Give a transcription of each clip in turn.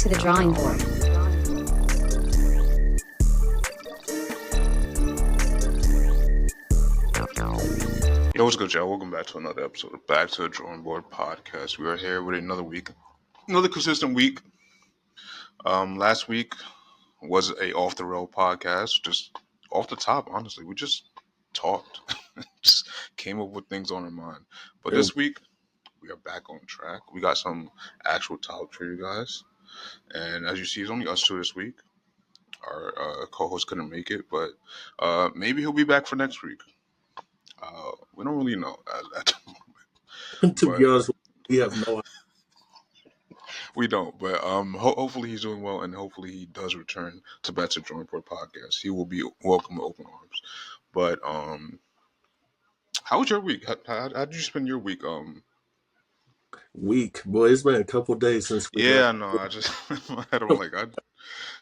to the drawing board. Yo, what's good, y'all? Welcome back to another episode of Back to the Drawing Board podcast. We are here with another week, another consistent week. Last week was a off the rail podcast, just off the top. Honestly, we just talked, just came up with things on our mind. But this week we are back on track. We got some actual topics for you guys, and as you see, it's only us two this week. Our co-host couldn't make it, but maybe he'll be back for next week. We don't really know at the moment. To be But honest, we have no idea. we don't, but hopefully he's doing well, and hopefully he does return to Back to the Drawing Board podcast. He will be welcome with open arms. But how was your week? How did you spend your week? Week, boy. It's been a couple days since we Yeah, left. I know. I just my head, I'm like,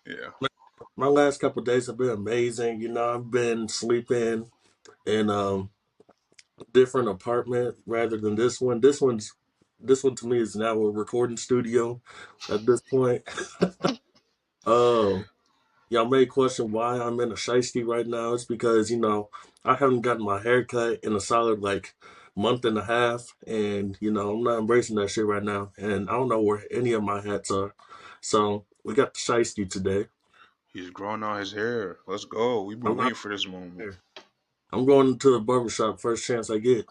yeah. My last couple days have been amazing. You know, I've been sleeping in different apartment rather than this one. This one to me is now a recording studio at this point. Um, Y'all may question why I'm in a shiesty right now. It's because, I haven't gotten my hair cut in a solid like month and a half. And, I'm not embracing that shit right now. And I don't know where any of my hats are. So we got the shiesty today. He's growing out his hair. Let's go. We've been I'm not waiting for this moment. here. I'm going to the barbershop first chance I get.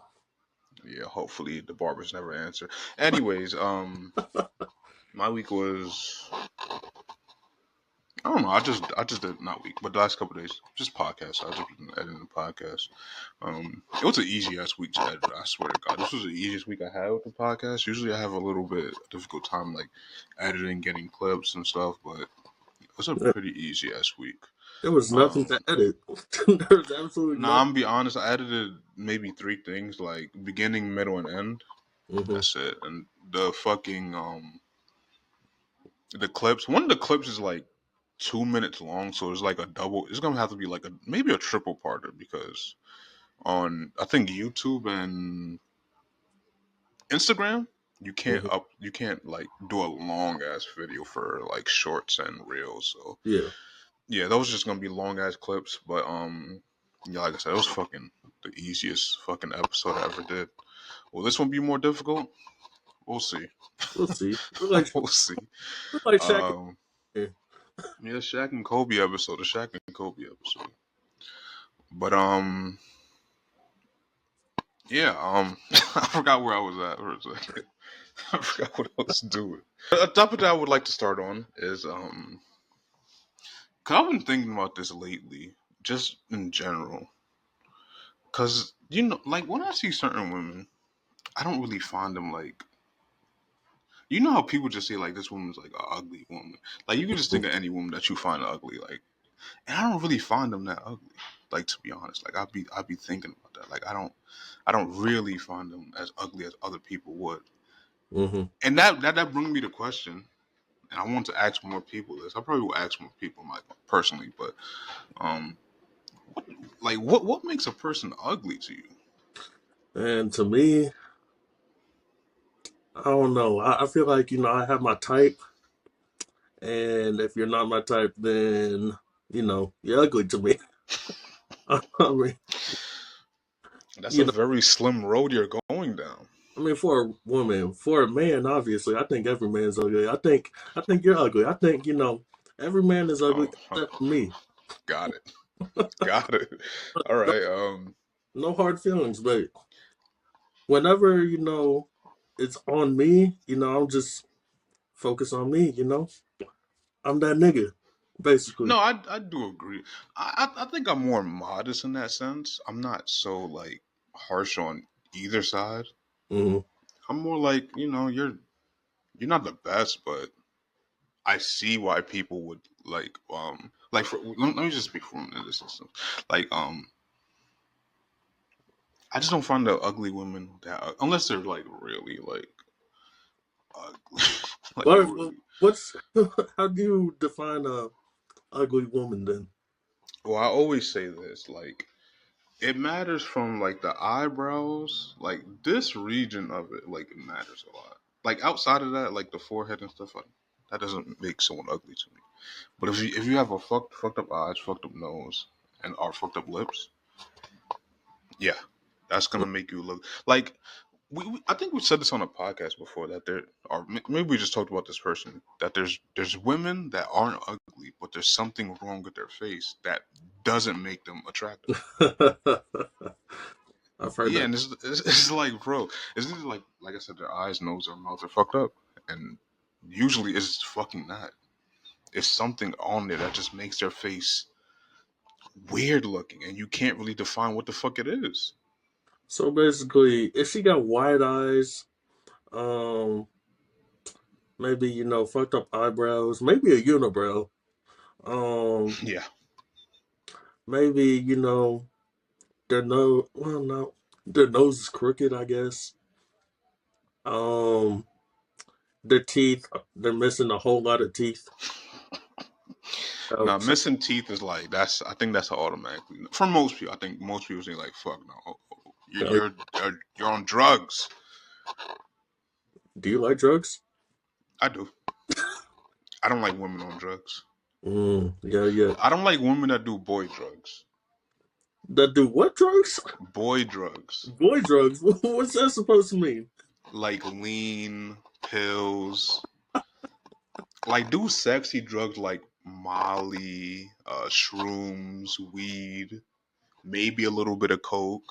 Yeah, hopefully the barbers never answer. Anyways, my week was, I don't know. I just did not week, but the last couple of days, just podcast. I just been editing the podcast. It was an easy ass week to edit. I swear to God, this was the easiest week I had with the podcast. Usually, I have a little bit difficult time like editing, getting clips and stuff, but it was a Yeah, pretty easy ass week. there was nothing to Um, edit. There's absolutely nah, nothing. I'm be honest. I edited maybe three things, like beginning, middle, and end. Hmm. That's it. And the fucking the clips. One of the clips is like 2 minutes long, so it's like a double. It's gonna have to be like a maybe a triple parter because on I think YouTube and Instagram Hmm. you can't like do a long ass video for like shorts and reels. So Yeah. yeah, those are just gonna be long ass clips. But yeah, like I said, it was fucking the easiest fucking episode I ever did. Will this one be more difficult? We'll see. We'll see. We'll see. We're like Shaq. Um, yeah, Shaq and Kobe episode, the Shaq and Kobe episode. But yeah, I forgot where I was at for a second. I forgot what I was doing. A topic that I would like to start on is cause I've been thinking about this lately, just in general. Cause like when I see certain women, I don't really find them like. You know how people just say like this woman's like an ugly woman. Like you can just think of any woman that you find ugly, like, and I don't really find them that ugly. Like to be honest, like I'd be thinking about that. Like I don't really find them as ugly as other people would. Hmm. And that brings me to question, and I want to ask more people this. I probably will ask more people, like personally, but um, like what makes a person ugly to you? And to me, I don't know. I feel like, I have my type. And if you're not my type, then, you're ugly to me. I mean, That's you a know, very slim road you're going down. for a woman, for a man, obviously, I think every man's ugly. I think you're ugly. I think, every man is ugly Oh, except for me. got it, got it. All No, right. no hard feelings, but whenever, it's on me, I'm just focused on me, I'm that nigga, basically. No, I do agree. I think I'm more modest in that sense. I'm not so like harsh on either side. Hmm. I'm more like you're not the best, but I see why people would like let me just speak from in this instance. Like I just don't find the ugly women that unless they're like really like ugly, like really. What's, how do you define a ugly woman then? Well, I always say this like it matters from like the eyebrows, like this region of it, like it matters a lot. Like outside of that, like the forehead and stuff, like That doesn't make someone ugly to me. But if you have a fucked up eyes, fucked up nose, and or fucked up lips, yeah, that's gonna make you look like I think we said this on a podcast before that there or maybe we just talked about this person that there's women that aren't ugly, but there's something wrong with their face that doesn't make them attractive. I've heard Yeah, that. and it's like, bro, it's either like I said, their eyes, nose, or mouth are fucked up, and usually it's fucking not. It's something on there that just makes their face weird looking, and you can't really define what the fuck it is. So basically, if she got wide eyes, um, maybe fucked up eyebrows, maybe a unibrow, um, Yeah. maybe their nose. Well, no, their nose is crooked, I guess. Um, their teeth, they're missing a whole lot of teeth. Now So, missing teeth is like that's. I think that's automatically for most people. I think most people say like, "Fuck no, you're uh, you're you're on drugs." do you like drugs? I do. I don't like women on drugs. Yeah, yeah. I don't like women that do boy drugs. That do what drugs? Boy drugs. Boy drugs. What's that supposed to mean? Like lean pills. Like do sexy drugs like Molly, shrooms, weed, maybe a little bit of coke.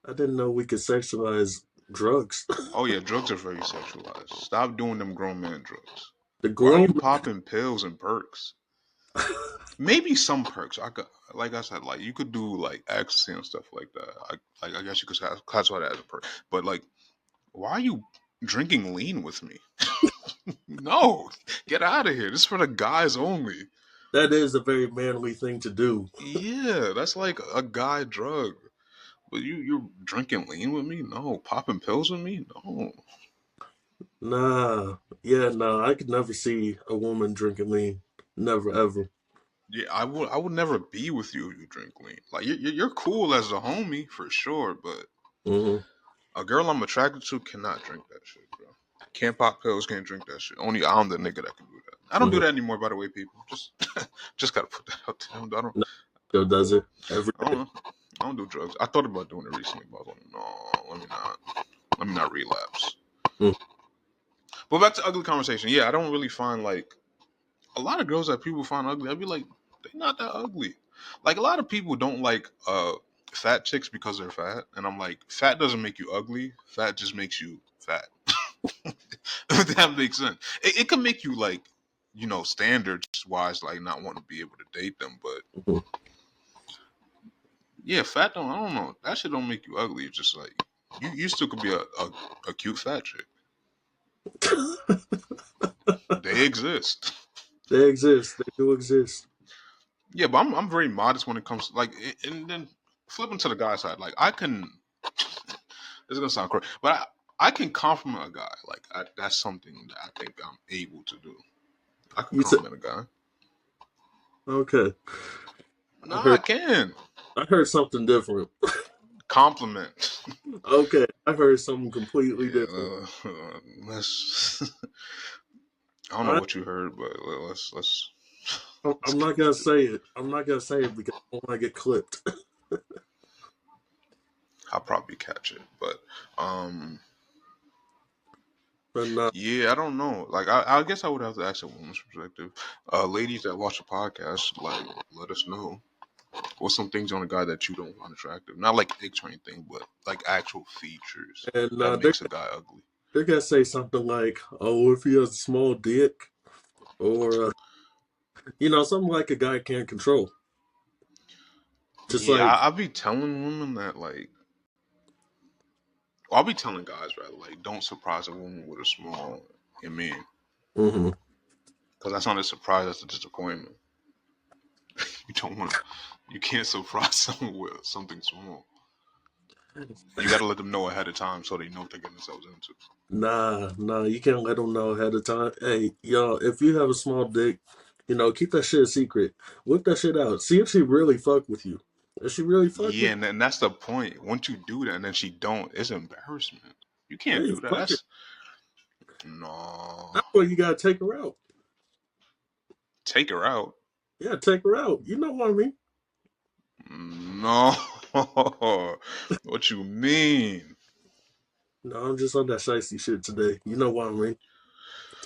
I didn't know we could sexualize drugs. Oh yeah, drugs are very sexualized. Stop doing them grown man drugs. The Why are grown you popping pills and perks? Maybe some perks. I could, like I said, like you could do like ecstasy and stuff like that. I guess you could classify that as a perk. But like, why are you drinking lean with me? No, get out of here. This is for the guys only. that is a very manly thing to do. Yeah, that's like a guy drug. But you're drinking lean with me? No. Popping pills with me? No. Nah, yeah, nah. I could never see a woman drinking lean. Never ever. Yeah, I would never be with you if you drink lean. Like you're cool as a homie for sure, but Hmm. a girl I'm attracted to cannot drink that shit, bro. Can't pop pills, can't drink that shit. Only I'm the nigga that can do that. I don't do Hmm. that anymore, by the way, people. Just just gotta put that out there. No, still does it every I don't day. know. I don't do drugs. I thought about doing it recently, but I was like, no, let me not. Let me not relapse. Mm. But back to ugly conversation. Yeah, I don't really find like a lot of girls that people find ugly. I'd be like, they're not that ugly. Like a lot of people don't like fat chicks because they're fat, and I'm like, fat doesn't make you ugly. Fat just makes you fat. If that makes sense. It can make you like, standards wise, like not want to be able to date them. But Mhm. yeah, fat don't. I don't know. That shit don't make you ugly. It's just like you still could be a cute fat chick. They exist. They exist. They do exist. Yeah, but I'm very modest when it comes to like, and then flipping to the guy side, like I can. This is gonna sound crazy, but I can compliment a guy. Like that's something that I think I'm able to do. I can You said compliment a guy. okay. No, I I heard. can I heard something different. compliment. Okay, I heard something completely different. Yeah, let's. I don't know I, what you heard, but let's let's I'm get not gonna into it. say it. I'm not gonna say it because I don't want to get clipped. I'll probably catch it, but But no, yeah, I don't know. Like, I guess I would have to ask a woman's perspective. Ladies that watch the podcast, like, let us know what's some things on a guy that you don't find attractive. Not like dicks or anything, but like actual features and that they're makes a guy ugly. they're gonna say something like, "Oh, if he has a small dick," or something like a guy can't control. Just Yeah, like, I'll be telling women that like, I'll be telling guys rather like, don't surprise a woman with a small man, hmm because that's not a surprise, that's a disappointment. You don't want to, you can't surprise someone with something small. You got to let them know ahead of time so they know what they're getting themselves into. nah, you can't let them know ahead of time. Hey, y'all, if you have a small dick, keep that shit a secret. Whip that shit out. See if she really fuck with you. If she really fuck Yeah, with and that's the point. Once you do that and then she don't, it's embarrassment. You you, can't hey, do that. fuck it. That's no. That's why you gotta take her out. Take her out. Yeah, take her out. You know what I mean? No. What you mean? No, I'm just on that shicey shit today. You know what I mean?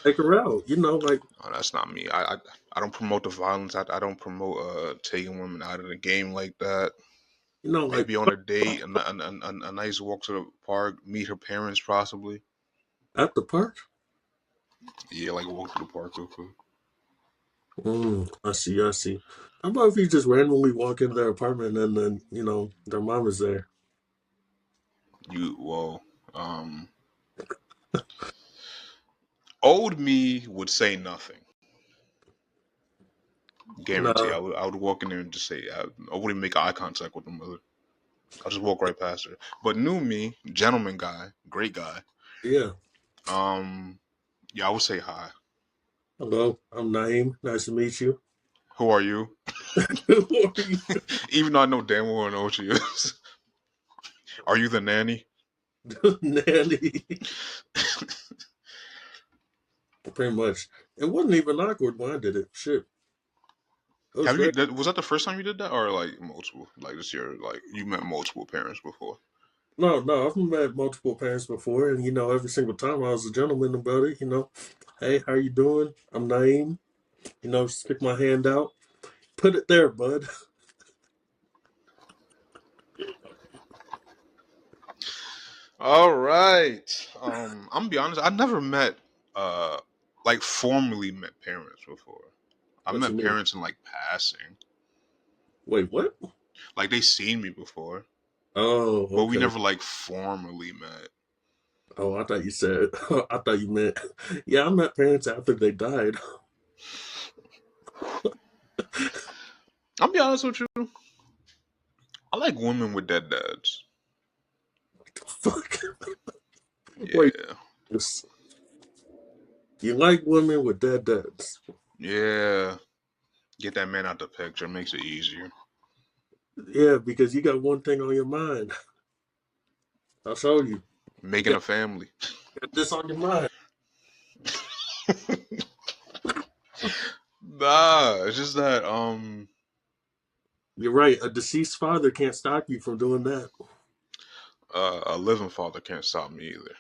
Take her out. You know, like Oh, that's not me. I don't promote the violence. I don't promote taking women out of the game like that. like Maybe on a date, a nice walk to the park, meet her parents possibly. at the park. Yeah, like a walk to the park real quick. I see. I see. How about if you just randomly walk in their apartment and then their mom is there? Well, old me would say nothing. Guarantee. Nah. I would walk in there and just say I wouldn't make eye contact with the mother. I'll just walk right past her. But new me, gentleman guy, great guy. Yeah. Um, yeah, I would say hi. Hello, I'm Naim. Nice to meet you. Who are you? Who are you? Even though I know damn well I know what she is. Are you the nanny? Nanny. Pretty much. It wasn't even awkward when I did it. Shit. It was Have you? great. Was that the first time you did that, or like multiple? Like this year, like you met multiple parents before? No, no, I've met multiple parents before, and every single time I was a gentleman about it. Hey, how you doing? I'm Naim. Stick my hand out, put it there, bud. All right. I'm gonna be honest. I never met, like formally met parents before. I What you met mean? parents in like passing. Wait, what? Like they seen me before, Oh, but we okay. never like formally met. Oh, I thought you said. I thought you meant. Yeah, I met parents after they died. I'll be honest with you. I like women with dead dads. Fuck. Wait, Yeah, you like women with dead dads? yeah. Get that man out the picture makes it easier. Yeah, because you got one thing on your mind. I'll show you. You Making got, a family. got this on your mind. Nah, it's just that You're right. A deceased father can't stop you from doing that. a living father can't stop me either.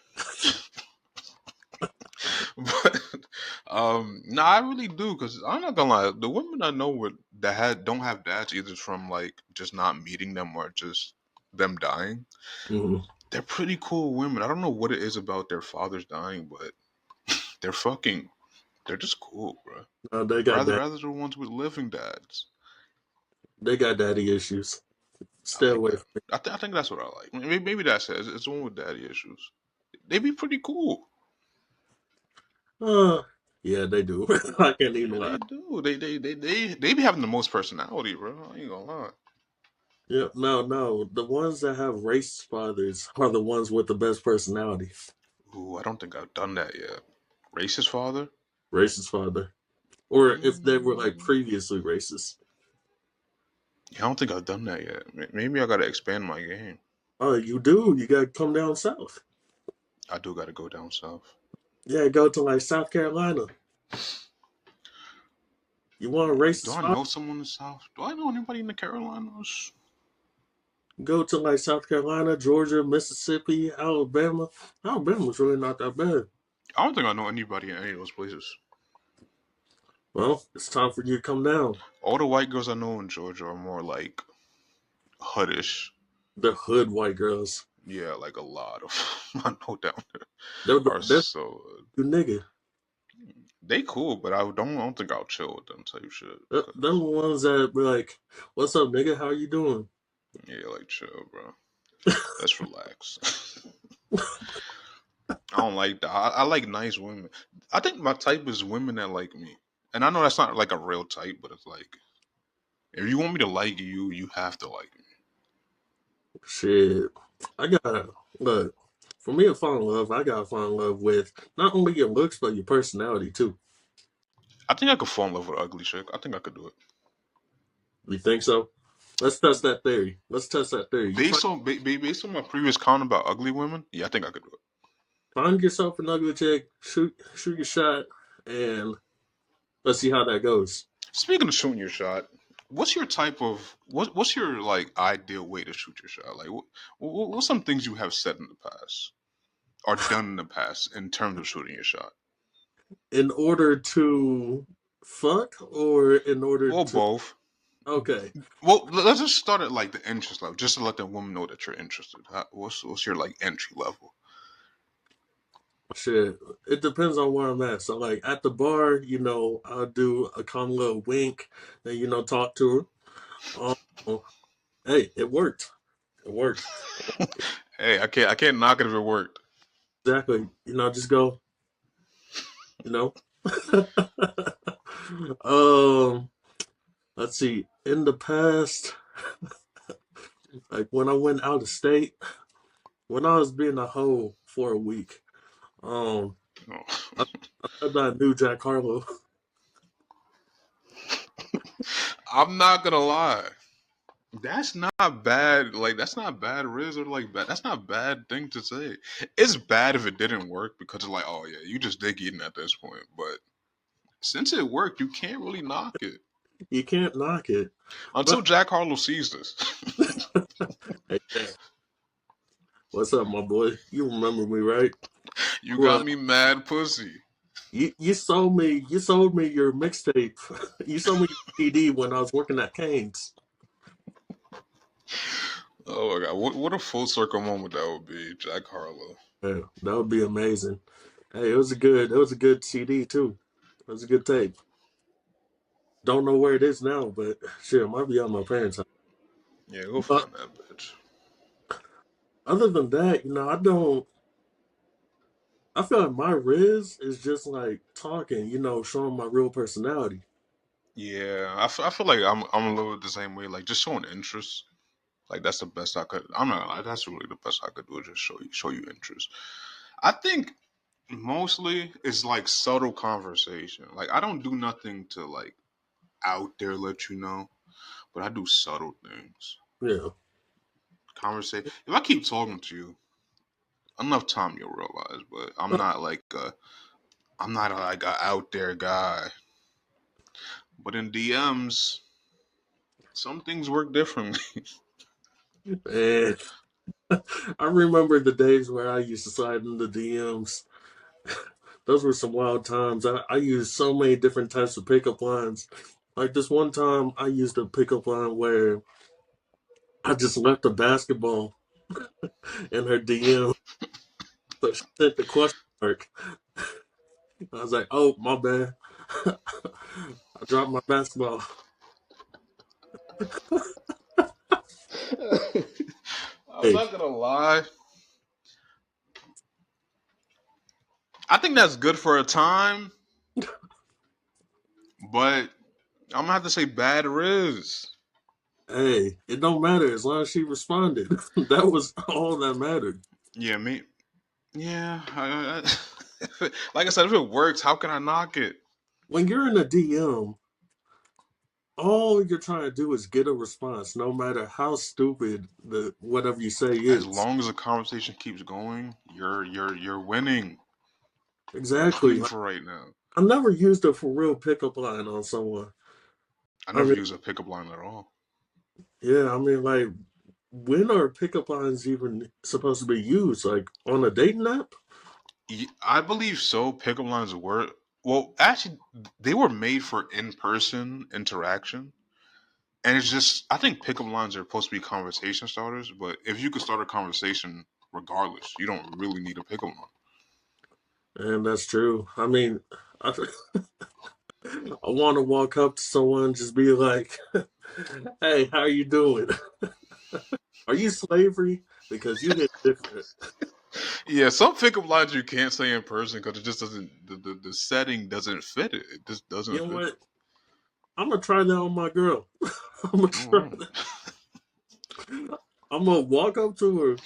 But no, I really do because I'm not gonna lie. The women I know with that don't have dads either from like just not meeting them or just them dying. Hmm. They're pretty cool women. I don't know what it is about their fathers dying, but they're fucking. They're just cool, bro. They got Rather the ones with living dads. daddy issues. I Stay like away that. from I think that's what I like. Maybe that's it. It's the one with daddy issues. They be pretty cool. me. Yeah, they do. I can't even Yeah, lie. they do. They be having the most personality, bro. I ain't gonna lie. Yeah, no, no. The ones that have race fathers are the ones with the best personality. Ooh, I don't think I've done that yet. Racist father? Racist father. Or if they were like Mm, previously racist. yeah, I don't think I've done that yet. Maybe I gotta expand my game. Oh, you do. You gotta come down south. I do gotta go down south. Yeah, go to like South Carolina. You want a Do racist I father? know someone in the south? Do I know anybody in the Carolinas? Go to like South Carolina, Georgia, Mississippi, Alabama. Alabama's really not that bad. I don't think I know anybody in any of those places. Well, it's time for you to come down. All the white girls I know in Georgia are more like hoodish. The hood white girls. Yeah, like a lot of I know down there are They're so you nigga. they cool, but I don't think I'll chill with them type shit. They're the Cause ones that be like, "What's up, nigga? How you doing?" yeah, like chill, bro. Let's relax. I don't like that. I like nice women. I think my type is women that like me, and I know that's not like a real type, but it's like if you want me to like you, you have to like me. Shit, I gotta look. For me to fall in love, I gotta fall in love with not only your looks but your personality too. I think I could fall in love with an ugly chick. I think I could do it. You think so? Let's test that theory. Let's test that theory. You Based on my previous comment about ugly women, yeah, I think I could do it. find yourself an ugly chick, shoot your shot, and let's see how that goes. Speaking of shooting your shot, what's your type of what's your like ideal way to shoot your shot? Like what's some things you have said in the past or done in the past in terms of shooting your shot? In order to fuck or in order Or to both. okay. Well, let's just start at like the interest level, just to let the woman know that you're interested. What's your like entry level? Shit, it depends on where I'm at. So, like at the bar, I'll do a calm little wink and talk to her. Hey, it worked. It worked. Hey, I can't knock it if it worked. Exactly. Just go. You know. um, let's see. In the past, like when I went out of state, when I was being a hoe for a week, um, No. I, I knew Jack Harlow. I'm not gonna lie. That's not bad. Like that's not bad, Riz, or like bad. That's not a bad thing to say. It's bad if it didn't work because it's like, oh yeah, you just dick eating at this point. But since it worked, you can't really knock it You can't knock it. until But Jack Harlow sees this. hey, yeah. What's up, my boy? You remember me, right? You Well, got me mad, pussy. you sold me your mixtape. You sold me your CD when I was working at Cane's. Oh my god, what a full circle moment that would be, Jack Harlow. Yeah, that would be amazing. Hey, it was a good CD too. It was a good tape. Don't know where it is now, but shit, it might be at my parents' house. Yeah, go But find that bitch. other than that, I don't. I feel like my Riz is just like talking, showing my real personality. Yeah, I feel like I'm a little bit the same way. Like just showing interest. Like that's the best I could. I'm not gonna lie. That's really the best I could do. Is just show you interest. I think mostly it's like subtle conversation. Like I don't do nothing to like out there let you know, but I do subtle things. Yeah. Conversation. If I keep talking to you enough time, you'll realize. But I'm not like a out there guy. But in DMs, some things work differently. And I remember the days where I used to slide in the DMs. Those were some wild times. I used so many different types of pickup lines. Like this one time, I used a pickup line where I just left a basketball in her DM. So she sent the question mark. I was like, oh, my bad. I dropped my basketball. I'm Hey, not gonna lie. I think that's good for a time, but I'm gonna have to say bad Riz. hey, it don't matter as long as she responded. That was all that mattered. Yeah, me. Yeah, like I said, if it works, how can I knock it? When you're in a DM, all you're trying to do is get a response, no matter how stupid the whatever you say As is. long as the conversation keeps going, you're winning. You're Exactly. winning Like, for right now. I never used a for real pickup line on someone. I I never mean, use a pickup line at all. yeah, I mean, like, when are pickup lines even supposed to be used? Like on a dating app? I believe so. Pickup lines were well, actually, they were made for in-person interaction, and it's just I think pickup lines are supposed to be conversation starters. But if you could start a conversation regardless, you don't really need a pickup line. And that's true. I mean, I, I want to walk up to someone, just be like, "Hey, how you doing? Are you slavery? Because you hit different." Yeah, some pickup lines you can't say in person because it just doesn't the setting doesn't fit it. It just You doesn't know fit it. what? I'm gonna try that on my girl. I'm gonna All try right. that. I'm gonna walk up to her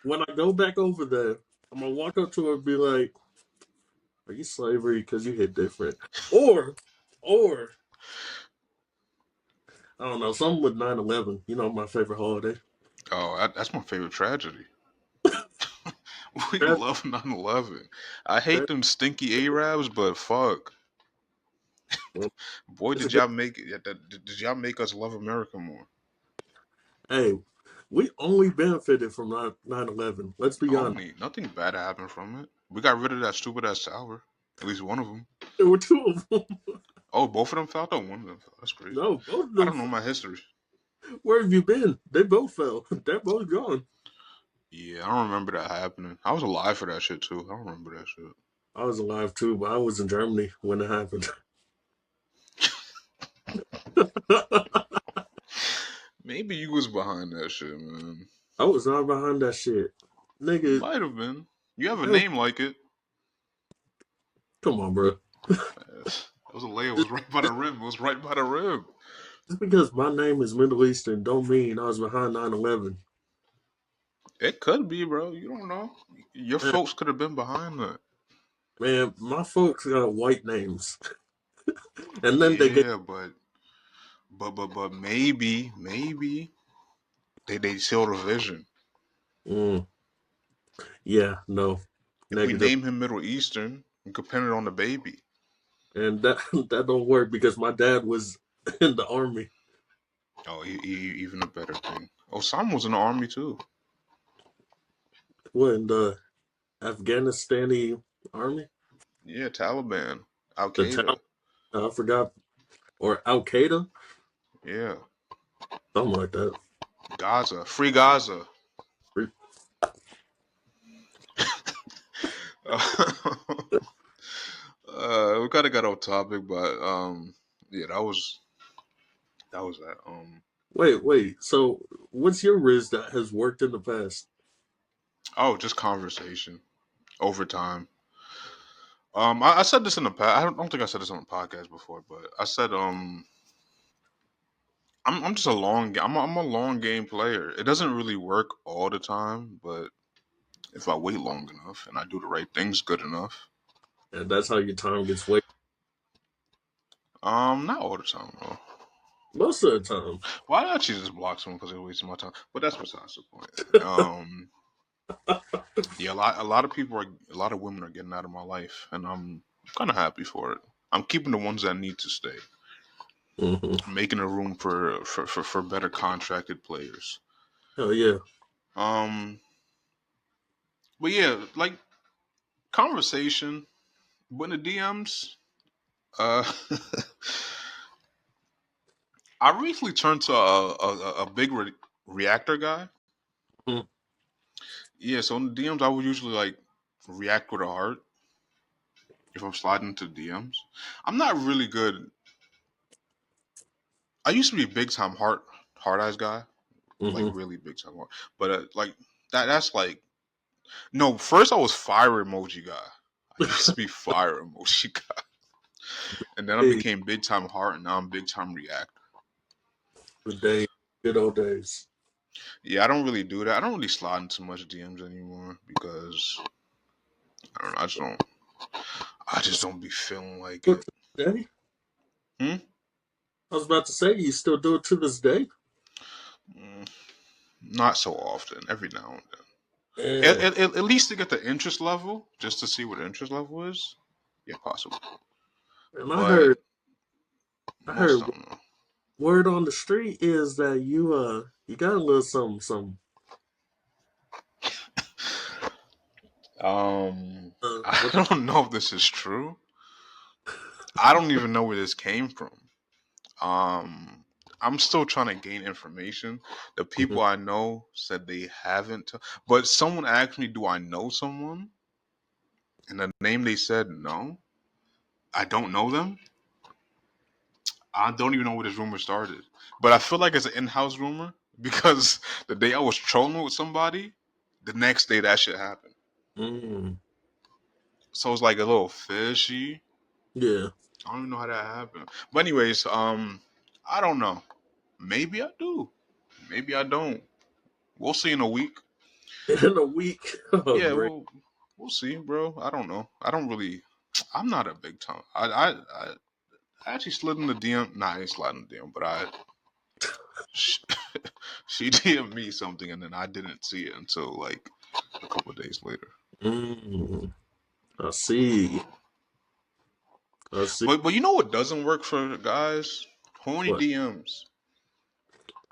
when I go back over there. I'm gonna walk up to her and be like, "Are you slavery? Because you hit different." Or I don't know, something with 9/11. My favorite holiday. Oh, that's my favorite tragedy. We That, love 9/11. I hate that, them stinky Arabs, but fuck. Boy, It's a did good. y'all make it? Did y'all make us love America more? Hey, we only benefited from 9/11. Let's be honest. Only nothing bad happened from it. We got rid of that stupid ass tower. At least one of them. There were two of them. Oh, both of them fell. Oh, one of them fell. That's crazy. No, both of I them. don't know my history. Where have you been? They both fell. They're both gone. Yeah, I don't remember that happening. I was alive for that shit too. I don't remember that shit. I was alive too, but I was in Germany when it happened. Maybe you was behind that shit, man. I was not behind that shit. You Nigga, might have been. You have a hell, name like it. come on, bro. That was a layup. It Just, was right by the rim. It was right by the rim. just because my name is Middle Eastern don't mean I was behind 9/11. It could be, bro. You don't know. Your Man, folks could have been behind that. man, my folks got white names. And then they get, Yeah, but maybe they saw the vision. mm, yeah, no, If we negative. name him Middle Eastern, we could pin it on the baby. And that that don't work because my dad was in the army. Oh, even a better thing. Osama was in the army too. What, in the Afghanistani army? Yeah, Taliban, Al The town, Qaeda. I forgot, or Al Qaeda, Yeah, something like that. Gaza, free Gaza. We kind of got off topic, but yeah, that was that. Wait. So, what's your riz that has worked in the past? Oh, just conversation over time. I said this in the past. I don't think I said this on the podcast before, but I said I'm just a I'm a long game player. It doesn't really work all the time, but if I wait long enough and I do the right things good enough, And that's how your time gets wasted not all the time though. most of the time. Why did I actually just block someone because they're wasting my time? But that's besides the point. Yeah, a lot of people are a lot of women are getting out of my life, and I'm kind of happy for it. I'm keeping the ones that need to stay, Hmm. making a room for better contracted players. Hell yeah. Um, but yeah, like conversation when the DMs. Uh, I recently turned to a big reactor guy. Mm-hmm. Yeah, so in the DMs, I would usually like react with a heart if I'm sliding into DMs. I'm not really good. I used to be a big time hard eyes guy, like Mm-hmm. really big time heart. But like that's like no. First, I was fire emoji guy. I used to be fire emoji guy, and then I Hey, became big time heart, and now I'm big time react. good day, good old days. Yeah, I don't really do that. I don't really slide into much DMs anymore because I don't know. I just don't be feeling like Still it. to this day? Hmm? I was about to say, you still do it to this day? Mm, not so often. Every now and then. Damn. At least to get the interest level, just to see what the interest level is. Yeah, possible. And But I most heard of them, word on the street is that you got a little something. no. I What the don't know if this is true. I don't even know where this came from. Um, I'm still trying to gain information. The Mhm. people I know said they haven't, but someone asked me, "Do I know someone?" And the name they said, no, I don't know them. I don't even know where this rumor started. But I feel like it's an in-house rumor because the day I was trolling with somebody, the next day that shit happened. Mm, So it's like a little fishy. yeah. I don't even know how that happened. But anyways, I don't know. Maybe I do. Maybe I don't. We'll see in a week. In a week. Oh, Yeah, great. we'll see, bro. I don't know. I don't really. I'm not a big time. I actually slid in the DM. Nah, I ain't sliding in the DM, but she, she DM'd me something, and then I didn't see it until like a couple of days later. Mm, I see. See But you know what doesn't work for guys? Horny what? DMs.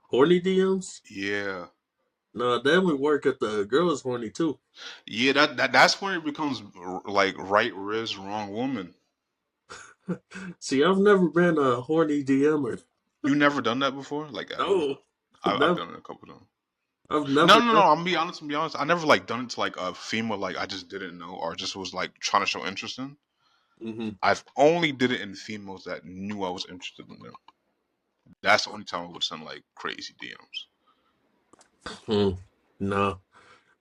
Horny DMs? Yeah. No, that would work if the girl is horny too. Yeah, that's when it becomes like right wrist, wrong woman. See, I've never been a horny DMer. You never done that before, like ever? No, I've never. done it a couple times. I've No, never no, no. done. I'm gonna be honest. I'm be honest. I never like done it to like a female like I just didn't know or just was like trying to show interest in. Hmm. I've only did it in females that knew I was interested in them. That's the only time I would send like crazy DMs. Hmm. No.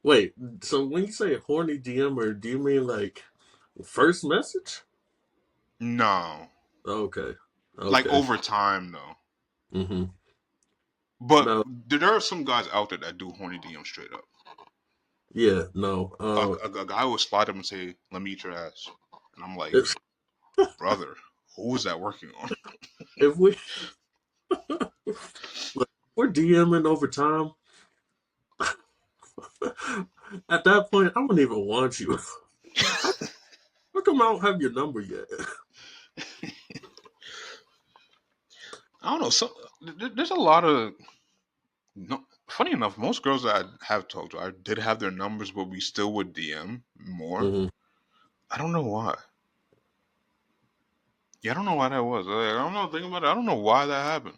Wait. So when you say horny DMer, do you mean like first message? No, Okay. like Okay. over time though. Hmm. But No. there are some guys out there that do horny DMs straight up. Yeah. No. A guy will slide up and say, "Let me eat your ass," and I'm like, If "Brother, who is that working on?" if we look, we're DMing over time, at that point, I wouldn't even want you. How, how come I don't have your number yet? I don't know. So there's a lot of no. Funny enough, most girls that I have talked to, I did have their numbers, but we still would DM more. Hmm. I don't know why. Yeah, I don't know why that was. I don't know. Think about it. I don't know why that happened.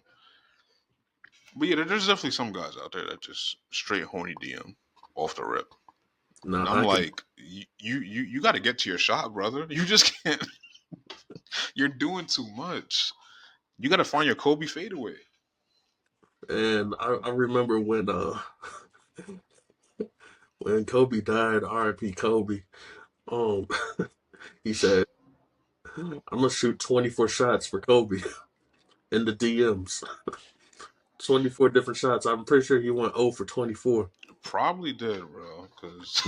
But yeah, there's definitely some guys out there that just straight horny DM off the rip, No, and I'm I can. like, you got to get to your shot, brother. You just can't. You're doing too much. You got to find your Kobe fadeaway. And I remember when Kobe died, R.I.P. Kobe. Um, he said, "I'm gonna shoot 24 shots for Kobe in the DMs. 24 different shots. I'm pretty sure he went 0 for 24 Probably did, bro. Cause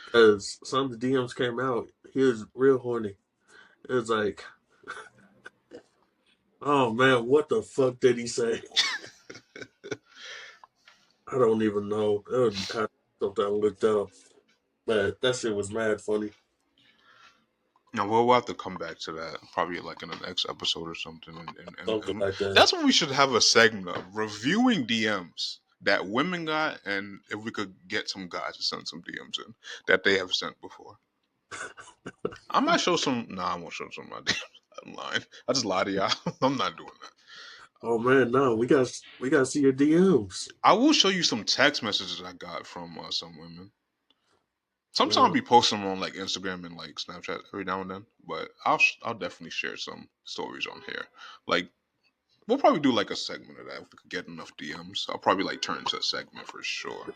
because some of the DMs came out. He was real horny. It was like, oh man, what the fuck did he say? I don't even know. It would have something I looked up, but that shit was mad funny. now we'll have to come back to that probably like in the next episode or something, Something and like that. that's when we should have a segment of reviewing DMs that women got, and if we could get some guys to send some DMs in that they have sent before. I might show some. Nah, I won't show some of my DMs. I'm lying. I just lie to y'all. I'm not doing that. Oh man, no, we got to see your DMs. I will show you some text messages I got from some women. Sometimes I'll No, be posting them on like Instagram and like Snapchat every now and then, but I'll definitely share some stories on here. Like we'll probably do like a segment of that if we could get enough DMs. I'll probably like turn into a segment for sure.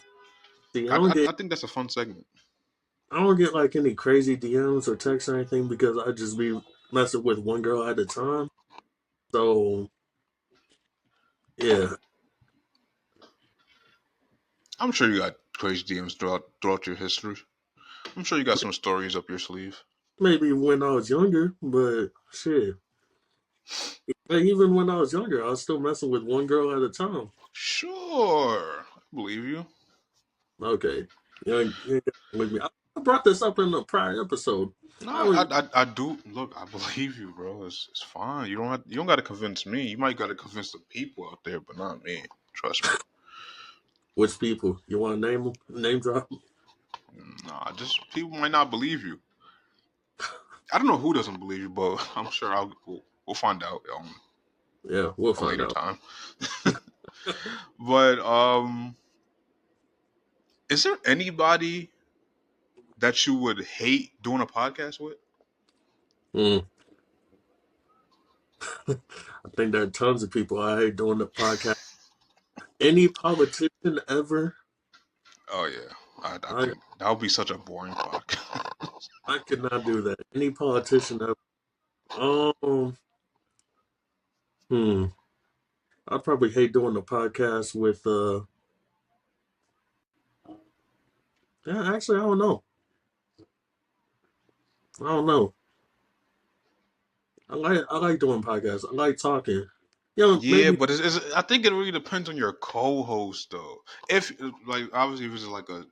see, I, I, I think that's a fun segment. I don't get like any crazy DMs or texts or anything because I just be messing with one girl at a time. So yeah, I'm sure you got crazy DMs throughout your history. I'm sure you got some stories up your sleeve. maybe when I was younger, but shit. But even when I was younger, I was still messing with one girl at a time. Sure, I believe you. Okay, you ain't gotta believe me. I brought this up in a prior episode. No, I was I do. Look, I believe you, bro. It's fine. You don't got to convince me. You might got to convince the people out there, but not me. Trust me. which people you want to name them? Name drop 'em? Nah, just people might not believe you. I don't know who doesn't believe you, but I'm sure we'll find out Yeah, we'll a find later out. time. But is there anybody that you would hate doing a podcast with? Mm. I think there are tons of people I hate doing the podcast. Any politician ever? Oh yeah, I I think that would be such a boring podcast. I could not do that. Any politician ever? Um, hmm. I'd probably hate doing the podcast with. Yeah, actually, I don't know. I don't know. I like doing podcasts. I like talking. Yeah, Maybe but I think it really depends on your co-host though. If like obviously if it's like a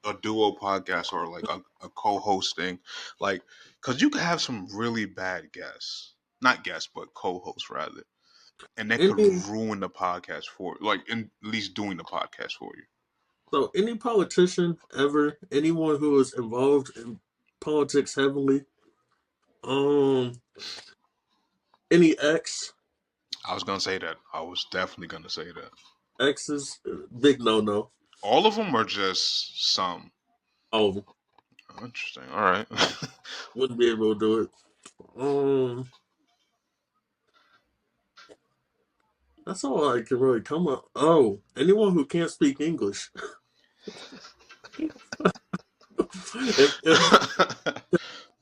a duo podcast or like a co-hosting, like, because you could have some really bad guests, not guests, but co-hosts rather, and that could Any ruin the podcast for, like, in at least doing the podcast for you. so any politician ever, anyone who is involved in politics heavily, um, any I was gonna say that. I was definitely gonna say that. exes, big no no. All of them are just some. Oh, Interesting. All right. wouldn't be able to do it. Um, that's all I can really come up. Oh, anyone who can't speak English. if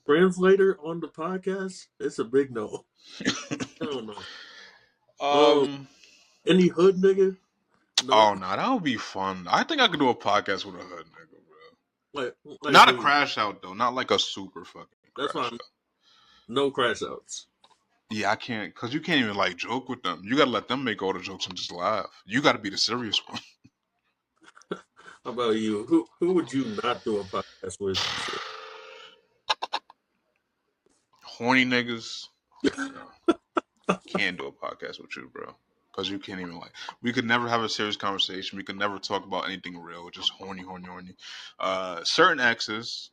translator on the podcast, it's a big no. I don't know. um. Any hood nigga? No, Oh no, that would be fun. I think I could do a podcast with a hood nigga, bro. like Not a who? crash out though. Not like a super fucking That's crash why out. no crash outs. Yeah, I can't, cause you can't even like joke with them. You gotta let them make all the jokes and just laugh. You gotta be the serious one. How about you? Who would you not do a podcast with? Horny niggas. No, can't do a podcast with you, bro. Cause you can't even like. We could never have a serious conversation. We could never talk about anything real. Just horny, horny, horny. Certain exes.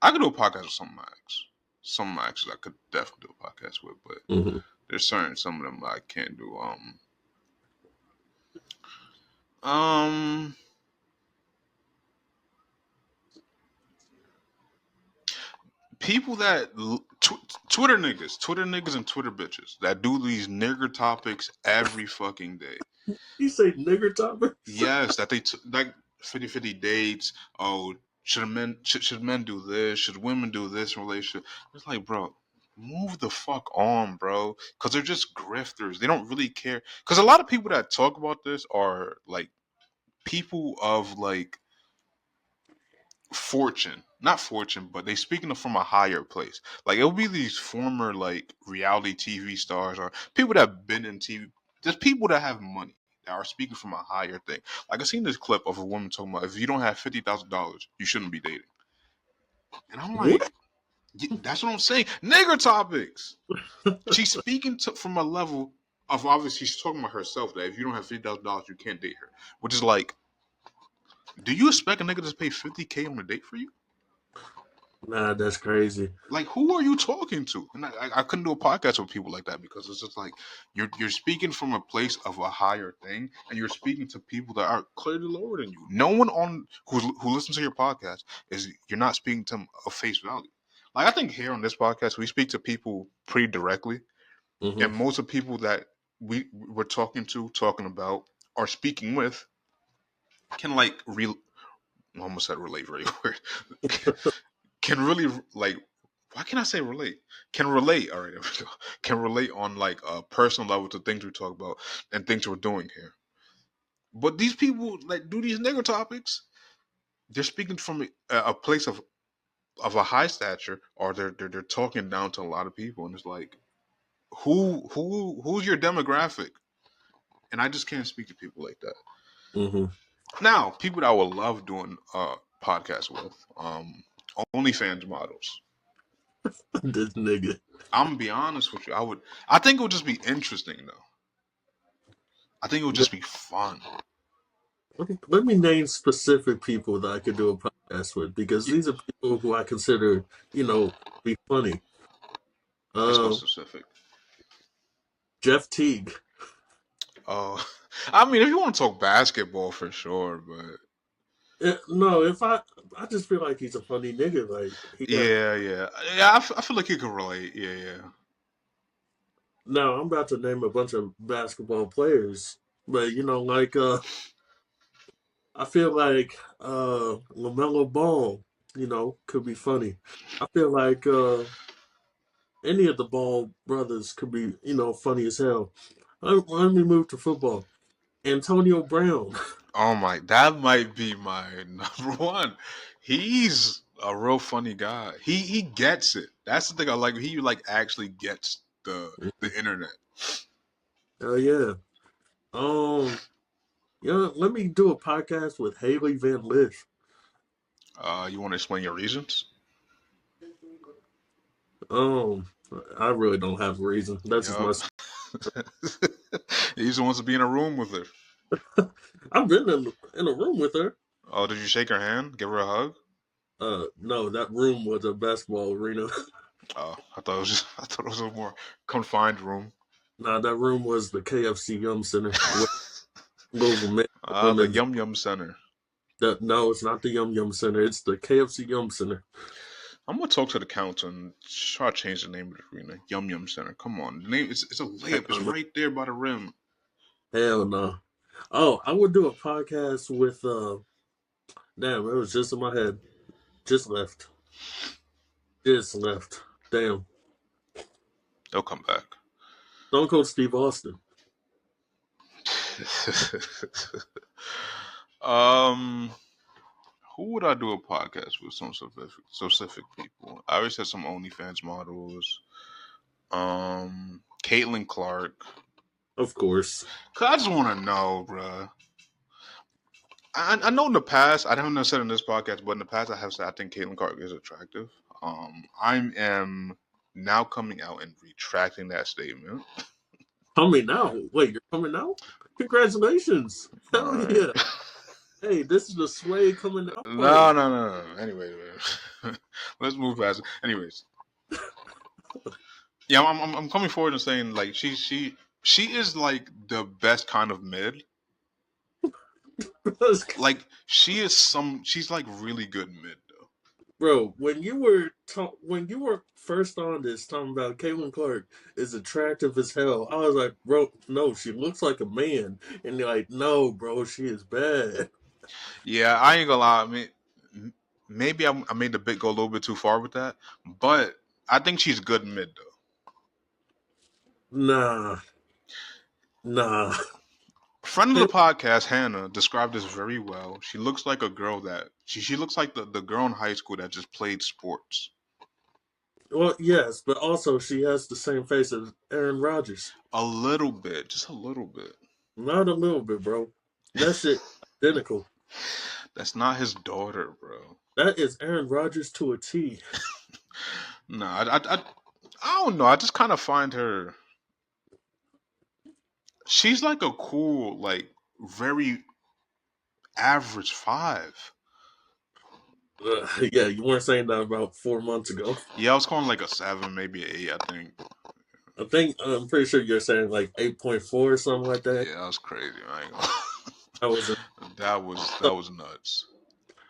I could do a podcast with some of my exes. Some of my exes I could definitely do a podcast with, but Mm-hmm. there's certain some of them I can't do. Um, people that Twitter niggas, and Twitter bitches that do these nigger topics every fucking day. You say nigger topics? Yes, that like 50-50 dates. Oh, should men do this? Should women do this in relationship? It's like, bro, move the fuck on, bro. Because they're just grifters. They don't really care. Because a lot of people that talk about this are like people of like fortune, not fortune, but they speaking from a higher place. Like it'll be these former like reality TV stars or people that have been in TV, just people that have money that are speaking from a higher thing. Like I seen this clip of a woman talking about if you don't have $50,000, you shouldn't be dating. And I'm like, What? yeah, that's what I'm saying. Nigger topics. She's speaking from a level of obviously she's talking about herself that if you don't have $50,000, you can't date her. Which is like, do you expect a nigga to pay 50K on a date for you? Nah, that's crazy. Like who are you talking to? And I couldn't do a podcast with people like that because it's just like you're speaking from a place of a higher thing and you're speaking to people that are clearly lower than you. No one on who listens to your podcast is, you're not speaking to them of face value. Like I think here on this podcast we speak to people pretty directly, Mm-hmm. and most of the people that we're talking about or speaking with can like I almost said relate very weird. Can really like, why can I say relate? Can relate. All right, there we go. Can relate on like a personal level to things we talk about and things we're doing here. But these people like do these nigger topics. They're speaking from a place of a high stature, or they're talking down to a lot of people, and it's like who's your demographic? And I just can't speak to people like that. Mm-hmm. Now, people that I would love doing podcasts with, OnlyFans models. This nigga. I'm gonna be honest with you. I think it would just be interesting though. I think it would just be fun. Let me name specific people that I could do a podcast with because Yeah, these are people who I consider, be funny. let's go Uh, specific. Jeff Teague. Oh, I mean, if you want to talk basketball for sure, but No, if I just feel like he's a funny nigga. Like he got. yeah. I feel like you can relate. Yeah. Now I'm about to name a bunch of basketball players, but I feel like LaMelo Ball, could be funny. I feel like any of the Ball brothers could be, funny as hell. Let me move to football. Antonio Brown. Oh my, that might be my number one. He's a real funny guy. He gets it. That's the thing I like. He like actually gets the internet. Oh yeah. Let me do a podcast with Haley Van Lith. You want to explain your reasons? Um, I really don't have a reason. That's just Yep. my. He just wants to be in a room with her. I've been in a room with her. Oh, did you shake her hand? Give her a hug? No, that room was a basketball arena. Oh, I thought it was a more confined room. Nah, that room was the KFC Yum Center with both men and The women. Yum Yum Center. That no, it's not the Yum Yum Center. It's the KFC Yum Center. I'm gonna talk to the council and try to change the name of the arena. Yum Yum Center. Come on, the name it's a layup. It's Hell no. right there by the rim. Hell no. Oh, I would do a podcast with damn, it was just in my head. Just left. Just left. Damn. They'll come back. Stone Cold Steve Austin. um, who would I do a podcast with? Some specific people. I always said some OnlyFans models. Caitlin Clark. Of course. Cause I just want to know, bruh. I know in the past, I haven't said in this podcast, but in the past I have said I think Caitlin Clark is attractive. I am now coming out and retracting that statement. Coming out. Wait, you're coming out? Congratulations. All Hell right. yeah. Hey, this is the Sway coming out No, party. no, no, no. Anyway, let's move past it. Anyways, yeah, I'm coming forward and saying like she is like the best kind of mid. Like she's like really good mid though. Bro, when you were first on this talking about Caitlin Clark is attractive as hell, I was like, bro, no, she looks like a man, and you're like, no, bro, she is bad. Yeah, I ain't gonna lie. I mean, maybe I made the bit go a little bit too far with that, but I think she's good mid though. Nah, nah. Friend of the Caitlin, podcast, Hannah, described this very well. She looks like a girl that she looks like the girl in high school that just played sports. well, yes, but also she has the same face as Aaron Rodgers. A little bit, just a little bit. Not a little bit, bro. That shit identical. That's not his daughter, bro. That is Aaron Rodgers to a T. No, I don't know. I just kind of find her. She's like a cool, like very average five. Yeah, you weren't saying that about 4 months ago. Yeah, I was calling like a seven, maybe an eight. I think. I'm pretty sure you're saying like 8.4 or something like that. Yeah, that was crazy. I ain't gonna- That was that was nuts.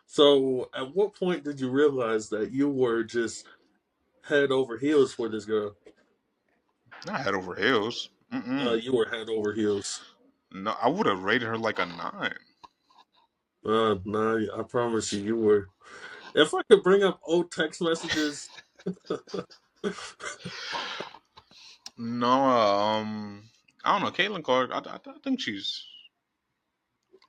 so. At what point did you realize that you were just head over heels for this girl? Not head over heels. Mm-mm. You were head over heels. No, I would have rated her like a nine. Nah, I promise you, you were. If I could bring up old text messages, No, I don't know. Caitlin Clark, I think she's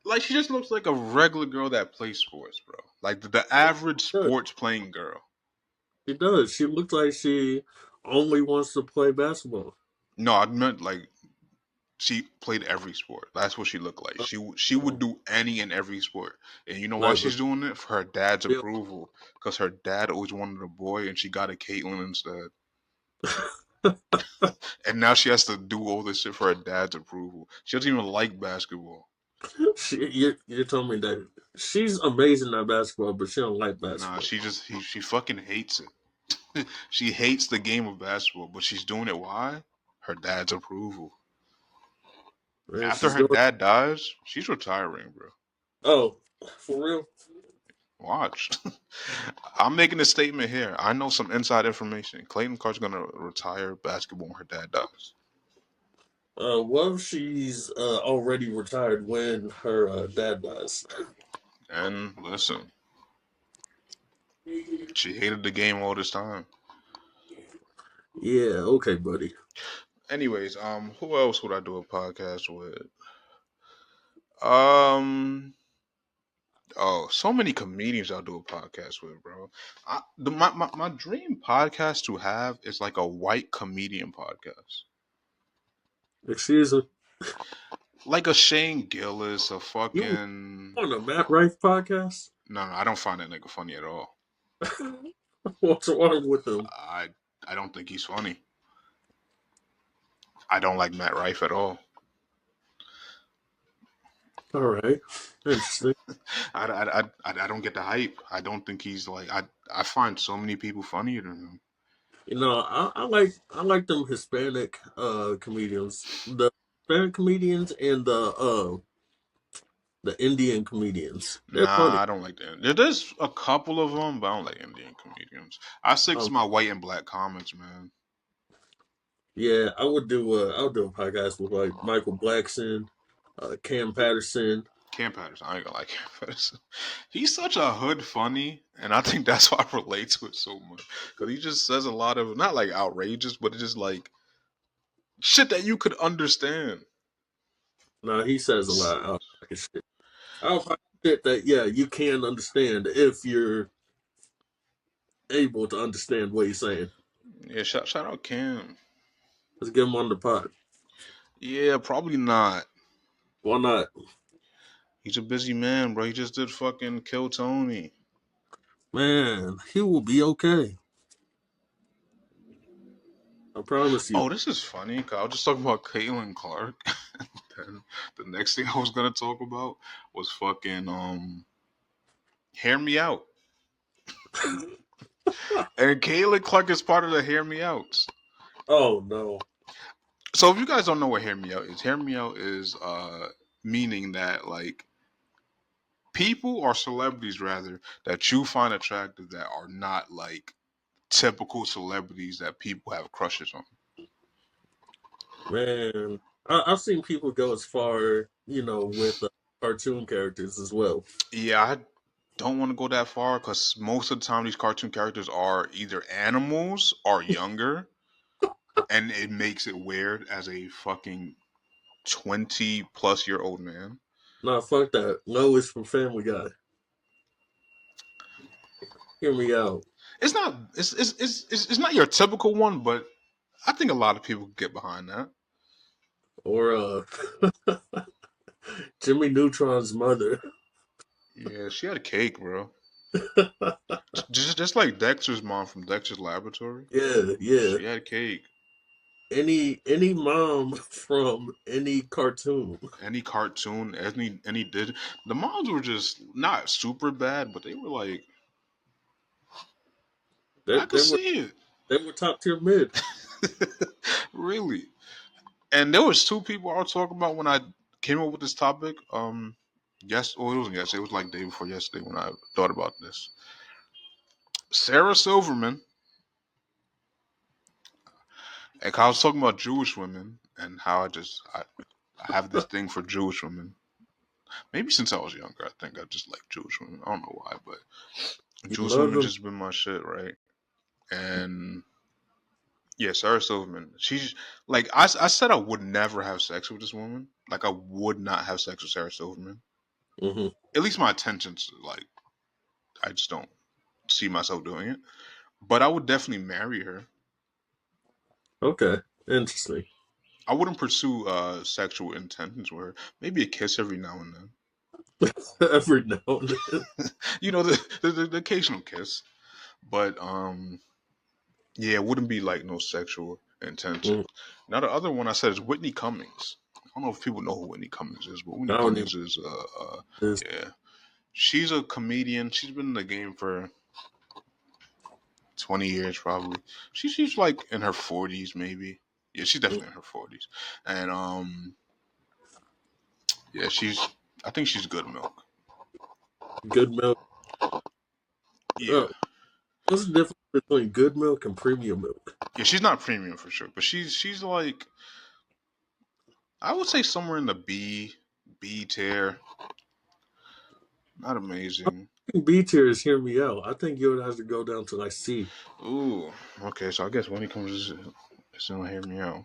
like she just looks like a regular girl that plays sports, bro. Like the average sports playing girl. she does. She looks like she only wants to play basketball. No, I meant like she played every sport. That's what she looked like. She would do any and every sport. And you know why Like, she's doing it? For her dad's real- approval. Because her dad always wanted a boy, and she got a Caitlin instead. And now she has to do all this shit for her dad's approval. She doesn't even like basketball. you told me that she's amazing at basketball, but she don't like Nah, basketball. she fucking hates it. She hates the game of basketball, but she's doing it. Why? Her dad's approval. Man, After she's her doing. dad dies, she's retiring, bro. Oh, for real? Watch. I'm making a statement here. I know some inside information. Clayton Clark's gonna retire basketball when her dad dies. What if she's already retired when her dad dies? And listen, she hated the game all this time. Yeah, okay, buddy. Anyways, who else would I do a podcast with? Um, oh, so many comedians I'll do a podcast with, bro. My dream podcast to have is like a white comedian podcast. Excuse me. Like a Shane Gillis, a You fucking on the Matt Rife podcast? No, I don't find that nigga funny at all. What's wrong with him? I I don't think he's funny. I don't like Matt Rife at all. All right, interesting. I don't get the hype. I don't think he's like I find so many people funnier than him. I like them Hispanic comedians, the Hispanic comedians and the Indian comedians. They're funny. Nah, I don't like that. There's a couple of them, but I don't like Indian comedians. I stick to Um, my white and black comics, man. yeah, I would do a podcast with like Michael Blackson, Cam Patterson. Cam Patterson, I ain't gonna like Cam Patterson. He's such a hood funny, and I think that's why I relate to it so much. Because he just says a lot of not like outrageous, but it's just like shit that you could understand. No, he says a lot of out-of-pocket shit. Out-of-pocket shit that you can understand if you're able to understand what he's saying. Yeah, shout out Cam. Let's get him on the pod. Yeah, probably not. Why not? He's a busy man, bro. He just did fucking Kill Tony. Man, he will be okay. I promise you. Oh, this is funny. 'Cause I was just talking about Caitlin Clark. Then the next thing I was gonna talk about was fucking Hear Me Out. And Caitlin Clark is part of the Hear Me Outs. Oh no. So if you guys don't know what Hear Me Out is meaning that like people or celebrities rather that you find attractive that are not like typical celebrities that people have crushes on. Man, I've seen people go as far, with cartoon characters as well. Yeah, I don't want to go that far because most of the time these cartoon characters are either animals or younger, and it makes it weird as a fucking 20-plus-year-old man. Nah, fuck that. Lois from Family Guy. Hear me out. It's not it's not your typical one, but I think a lot of people get behind that. Or Jimmy Neutron's mother. Yeah, she had a cake, bro. Just like Dexter's mom from Dexter's Laboratory. Yeah, yeah. She had cake. Any mom from any cartoon. Any cartoon, any did the moms were just not super bad, but they were like They, I could they were see it. they were top tier mid. Really. And there was two people I was talking about when I came up with this topic. Yes, oh, it wasn't yesterday. It was like the day before yesterday when I thought about this. Sarah Silverman, and I was talking about Jewish women and how I have this thing for Jewish women. Maybe since I was younger, I think I just like Jewish women. I don't know why, but You Jewish love women them. just been my shit, right? And yeah, Sarah Silverman. She's like I said I would never have sex with this woman. Like I would not have sex with Sarah Silverman. Hmm. At least my intentions, like I just don't see myself doing it. But I would definitely marry her. Okay, interesting. I wouldn't pursue sexual intentions with her. Maybe a kiss every now and then. Every now and then. You know, the occasional kiss. But yeah, it wouldn't be like no sexual intention. Mm, Now the other one I said is Whitney Cummings. I don't know if people know who Whitney Cummings is, but I Whitney don't even Cummings is this. yeah. She's a comedian. She's been in the game for 20 years probably. She's like in her 40s maybe. Yeah, she's definitely in her 40s. And yeah, I think she's good milk. Good milk. Yeah. What's the difference between good milk and premium milk? Yeah, she's not premium for sure, but she's like I would say somewhere in the B tier. Not amazing. I think B tier is hear me out. I think you would have to go down to like C. Ooh, okay. So I guess when he comes, it's gonna hear me out.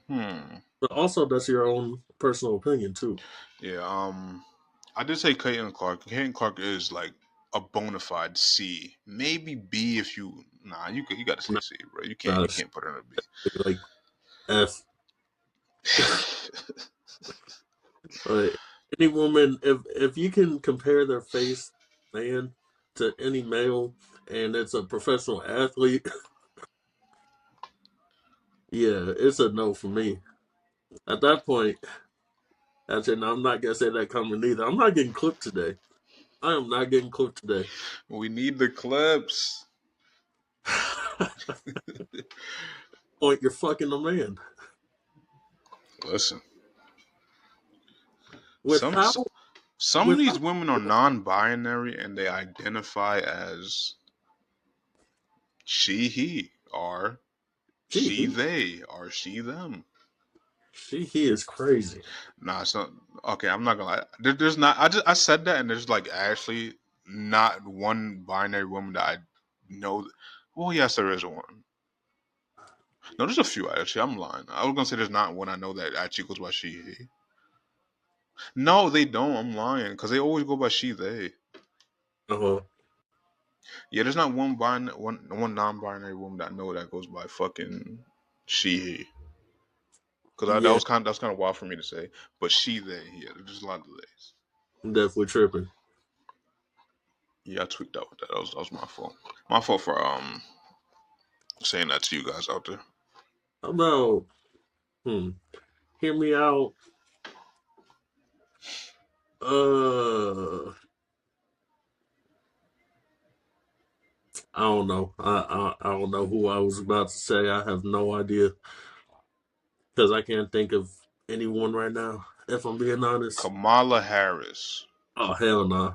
But also, that's your own personal opinion too. Yeah. I did say Caitlin Clark. Caitlin Clark is like a bona fide C, maybe B if you. Nah, you gotta say Not, C, bro. You not can't put her in a B. like F. Like any woman, if you can compare their face, man. to any male and it's a professional athlete, yeah, it's a no for me. At that point, I said, no, I'm not gonna say that coming either. I'm not getting clipped today. I am not getting clipped today. We need the clips. Point, you're fucking a man. Listen, With some how some of with these how women are non-binary and they identify as she, he, or she, she they, or she, them. he is crazy. Nah, it's not. Okay, I'm not gonna lie. There's not. I said that, and there's like actually not one binary woman that I know. Well, yes, there is one. No, there's a few actually. I'm lying. I was gonna say there's not one I know that actually goes by she, he. No, they don't. I'm lying because they always go by she, they. Uh-huh. Yeah, there's not one non-binary woman that I know that goes by fucking she, he. Because Yeah, that's kind of wild for me to say. But she, they. Yeah, there's a lot of days. I'm definitely tripping. Yeah, I tweaked out with that. That was my fault. My fault for saying that to you guys out there. How about hear me out? Uh I don't know. I don't know who I was about to say. I have no idea because I can't think of anyone right now. If I'm being honest. Kamala Harris. Oh hell no.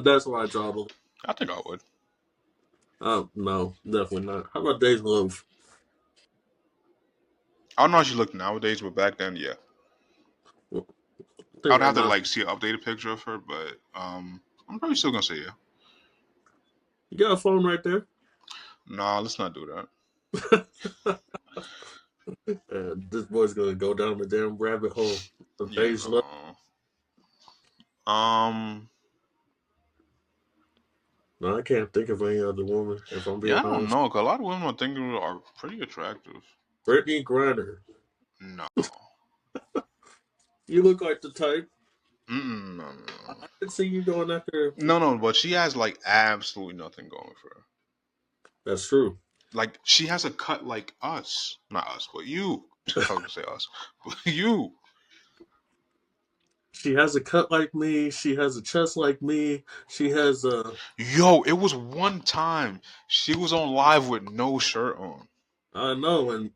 That's why I draw the. I think I would. No, definitely not. How about Days Love? I don't know how she looked nowadays, but back then, yeah. I I think would right have to now like see an updated picture of her, but I'm probably still gonna say yeah. you got a phone right there. Nah, let's not do that. This boy's gonna go down the damn rabbit hole of Yeah, Days Love. Um, No, I can't think of any other woman. If I'm yeah, being I don't honest, know. 'Cause a lot of women I think are pretty attractive. Brittany Griner. No, You look like the type. no, no, I can see you going after. no, no. But she has like absolutely nothing going for her. That's true. Like she has a cut like us, not us, but you. I was gonna say us, but you. She has a cut like me. She has a chest like me. She has a. Yo, it was one time she was on live with no shirt on. I know, and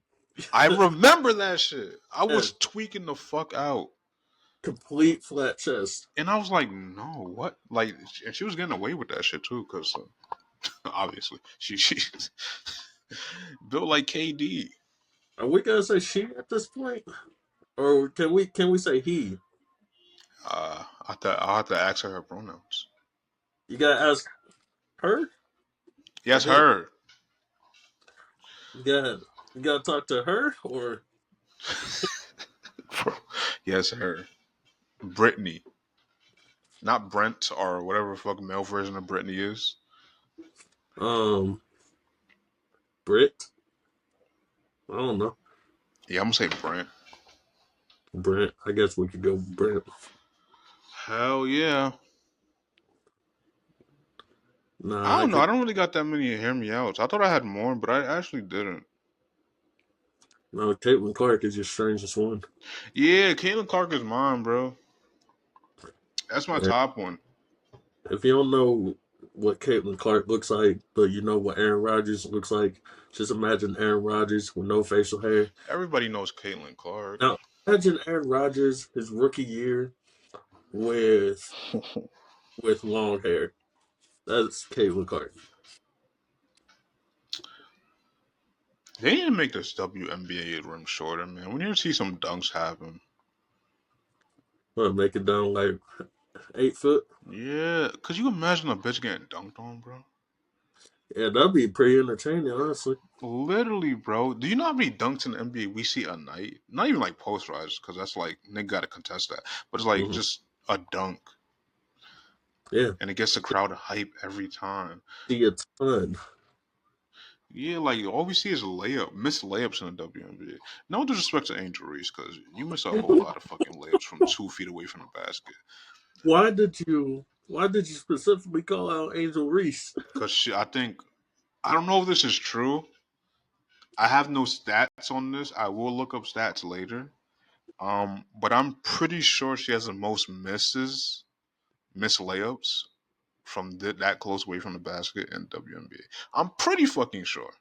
I remember that shit. I has was tweaking the fuck out. complete flat chest. And I was like, no, what? Like, and she was getting away with that shit too, because obviously she's built like KD. Are we gonna say she at this point, or can we say he? I'll have to ask her pronouns. You gotta ask her or Yes, him. her. You gotta talk to her or Yes, her. Brittany, not Brent or whatever fucking male version of Brittany is. um Brit. I don't know. Yeah, I'm gonna say Brent. Brent. I guess we could go Brent. Hell yeah. I Nah, I don't know. could. I don't really got that many hear me outs. I thought I had more, but I actually didn't. No, Caitlin Clark is your strangest one. Yeah, Caitlin Clark is mine, bro. That's my And top one. if you don't know what Caitlin Clark looks like, but you know what Aaron Rodgers looks like, just imagine Aaron Rodgers with no facial hair. Everybody knows Caitlin Clark. Now, imagine Aaron Rodgers his rookie year with long hair. That's Caitlin Clark. They need to make this WNBA rim shorter, man. We need to see some dunks happen. Well, make it down like 8 foot. Yeah, could you imagine a bitch getting dunked on, bro? Yeah, that'd be pretty entertaining, honestly. Literally, bro. Do you know how many dunks in the NBA we see a night? Not even like post rise, because that's like they gotta contest that. But it's like Hmm. just a dunk, Yeah, and it gets the crowd hype every time. see a ton. Yeah, like all we see is missed layups in the WNBA. No disrespect to Angel Reese, because you miss a whole lot of fucking layups from 2 feet away from the basket. Why did you? Why did you specifically call out Angel Reese? Because I don't know if this is true. I have no stats on this. I will look up stats later. But I'm pretty sure she has the most miss layups from that close away from the basket in WNBA. I'm pretty fucking sure.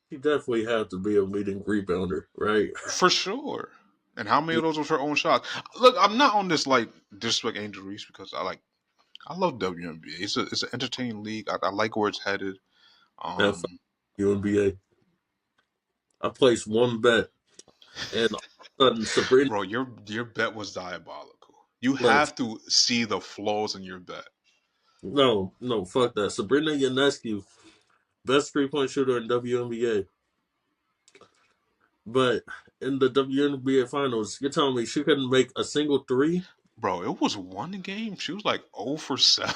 He definitely had to be a leading rebounder, right? For sure. And how many He, of those was her own shots? Look, I'm not on this like disrespect Angel Reese because I love WNBA. It's an entertaining league. I like where it's headed. man, fuck Um, UNBA. I placed one bet, and all of a sudden Sabrina. bro, your bet was diabolical. You Look, have to see the flaws in your bet. no, fuck that. Sabrina Ionescu, best 3-point shooter in WNBA, but in the WNBA finals, you're telling me she couldn't make a single three? Bro, it was one game. She was like 0 for 7.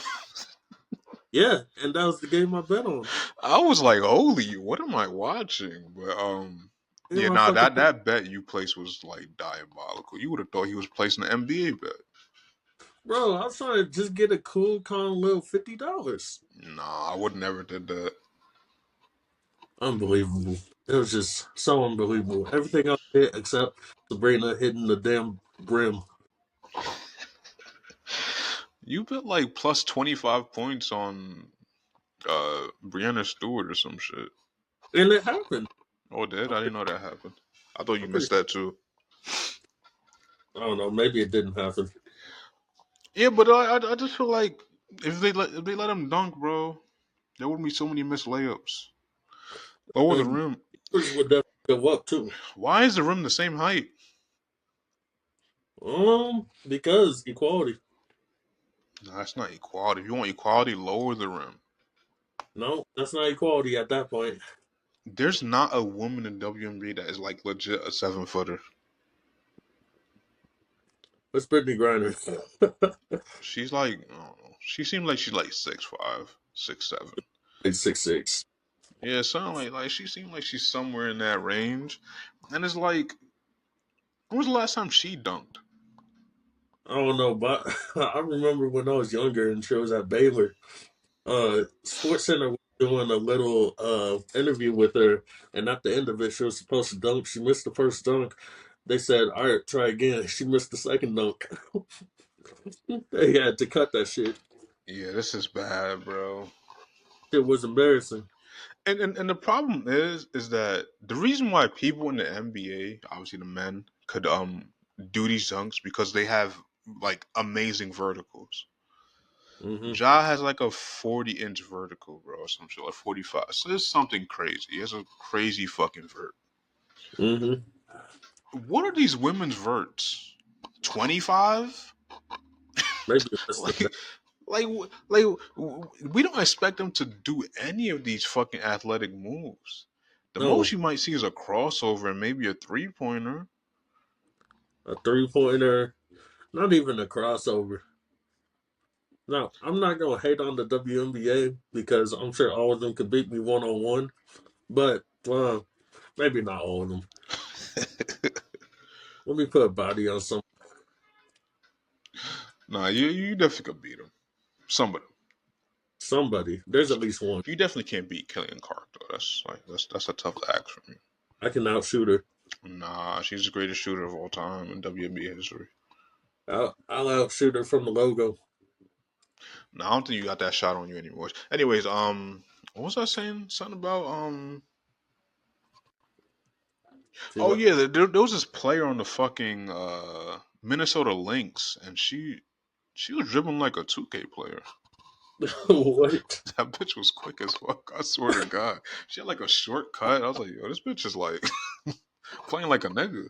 Yeah, and that was the game I bet on. I was like, holy, what am I watching? But In yeah, my nah, fucking that bet you placed was like diabolical. You would have thought he was placing an NBA bet. bro, I was trying to just get a cool, calm little $50. Nah, I would never did that. Unbelievable. It was just so unbelievable. Everything else hit except Sabrina hitting the damn brim. You bet like plus 25 points on Brianna Stewart or some shit. And it happened. Oh, it did? I didn't know that happened. I thought you I'm pretty missed that too. I don't know, maybe it didn't happen. Yeah, but I just feel like if they let him dunk, bro, there wouldn't be so many missed layups. Lower the And rim. numbers would definitely go up too. Why is the rim the same height? Because equality. No, that's not equality. If you want equality, lower the rim. No, that's not equality at that point. There's not a woman in WNBA that is like legit a 7 footer. It's Brittany Griner. She's like, I don't know. She seems like she's like 6'5", 6'7". It's 6'6". Yeah, something like she seemed like she's somewhere in that range. And it's like, when was the last time she dunked? I don't know, but I remember when I was younger and she was at Baylor. Sports Center was doing a little interview with her, and at the end of it, she was supposed to dunk. She missed the first dunk. They said, "All right, try again." She missed the second dunk. They had to cut that shit. Yeah, this is bad, bro. It was embarrassing. And the problem is that the reason why people in the NBA, obviously the men, could do these dunks because they have like amazing verticals. Hmm. Ja has like a 40-inch vertical, bro, or some shit, like 45. So it's something crazy. He has a crazy fucking vert. Hmm. What are these women's verts? 25? Maybe less than Like, that. we don't expect them to do any of these fucking athletic moves. The most No, you might see is a crossover and maybe a 3 pointer. a 3-pointer, not even a crossover. Now, I'm not gonna hate on the WNBA because I'm sure all of them could beat me 1-on-1, but maybe not all of them. Let me put a body on Nah, you definitely could beat them. Somebody. somebody. There's at least one. You definitely can't beat Killian Clark though. That's a tough act for me. I can outshoot her. Nah, she's the greatest shooter of all time in WNBA history. I'll outshoot her from the logo. Nah, I don't think you got that shot on you anymore. Anyways, what was I saying? Something about See Oh what? yeah, there was this player on the fucking Minnesota Lynx, and she was dribbling like a 2K player. What? That bitch was quick as fuck. I swear to God, she had like a shortcut. I was like, yo, this bitch is like playing like a nigga,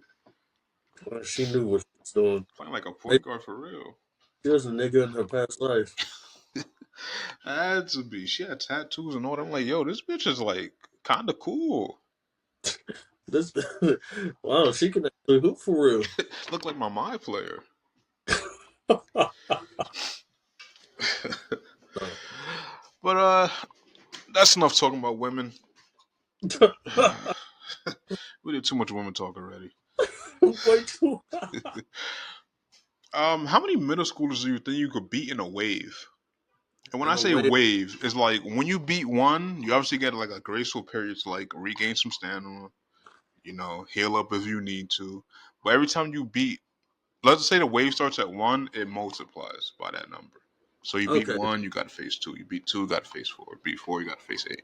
Well, she knew what she was doing. playing like a Maybe point guard for real. she was a nigga in her past life. Had to be. She had tattoos and all that. I'm like, yo, this bitch is like kind of cool. This, wow, she can actually hoop for real. Look like my player. But that's enough talking about women. We did too much women talk already. Way too. How many middle schoolers do you think you could beat in a wave? And when I And the say way, waves, it's like when you beat one, you obviously get like a graceful period to like regain some stamina, heal up if you need to. But every time you beat, let's say the wave starts at one, it multiplies by that number. So you beat okay, one, you got to face two. You beat two, you got to face four. Beat four, you got to face eight.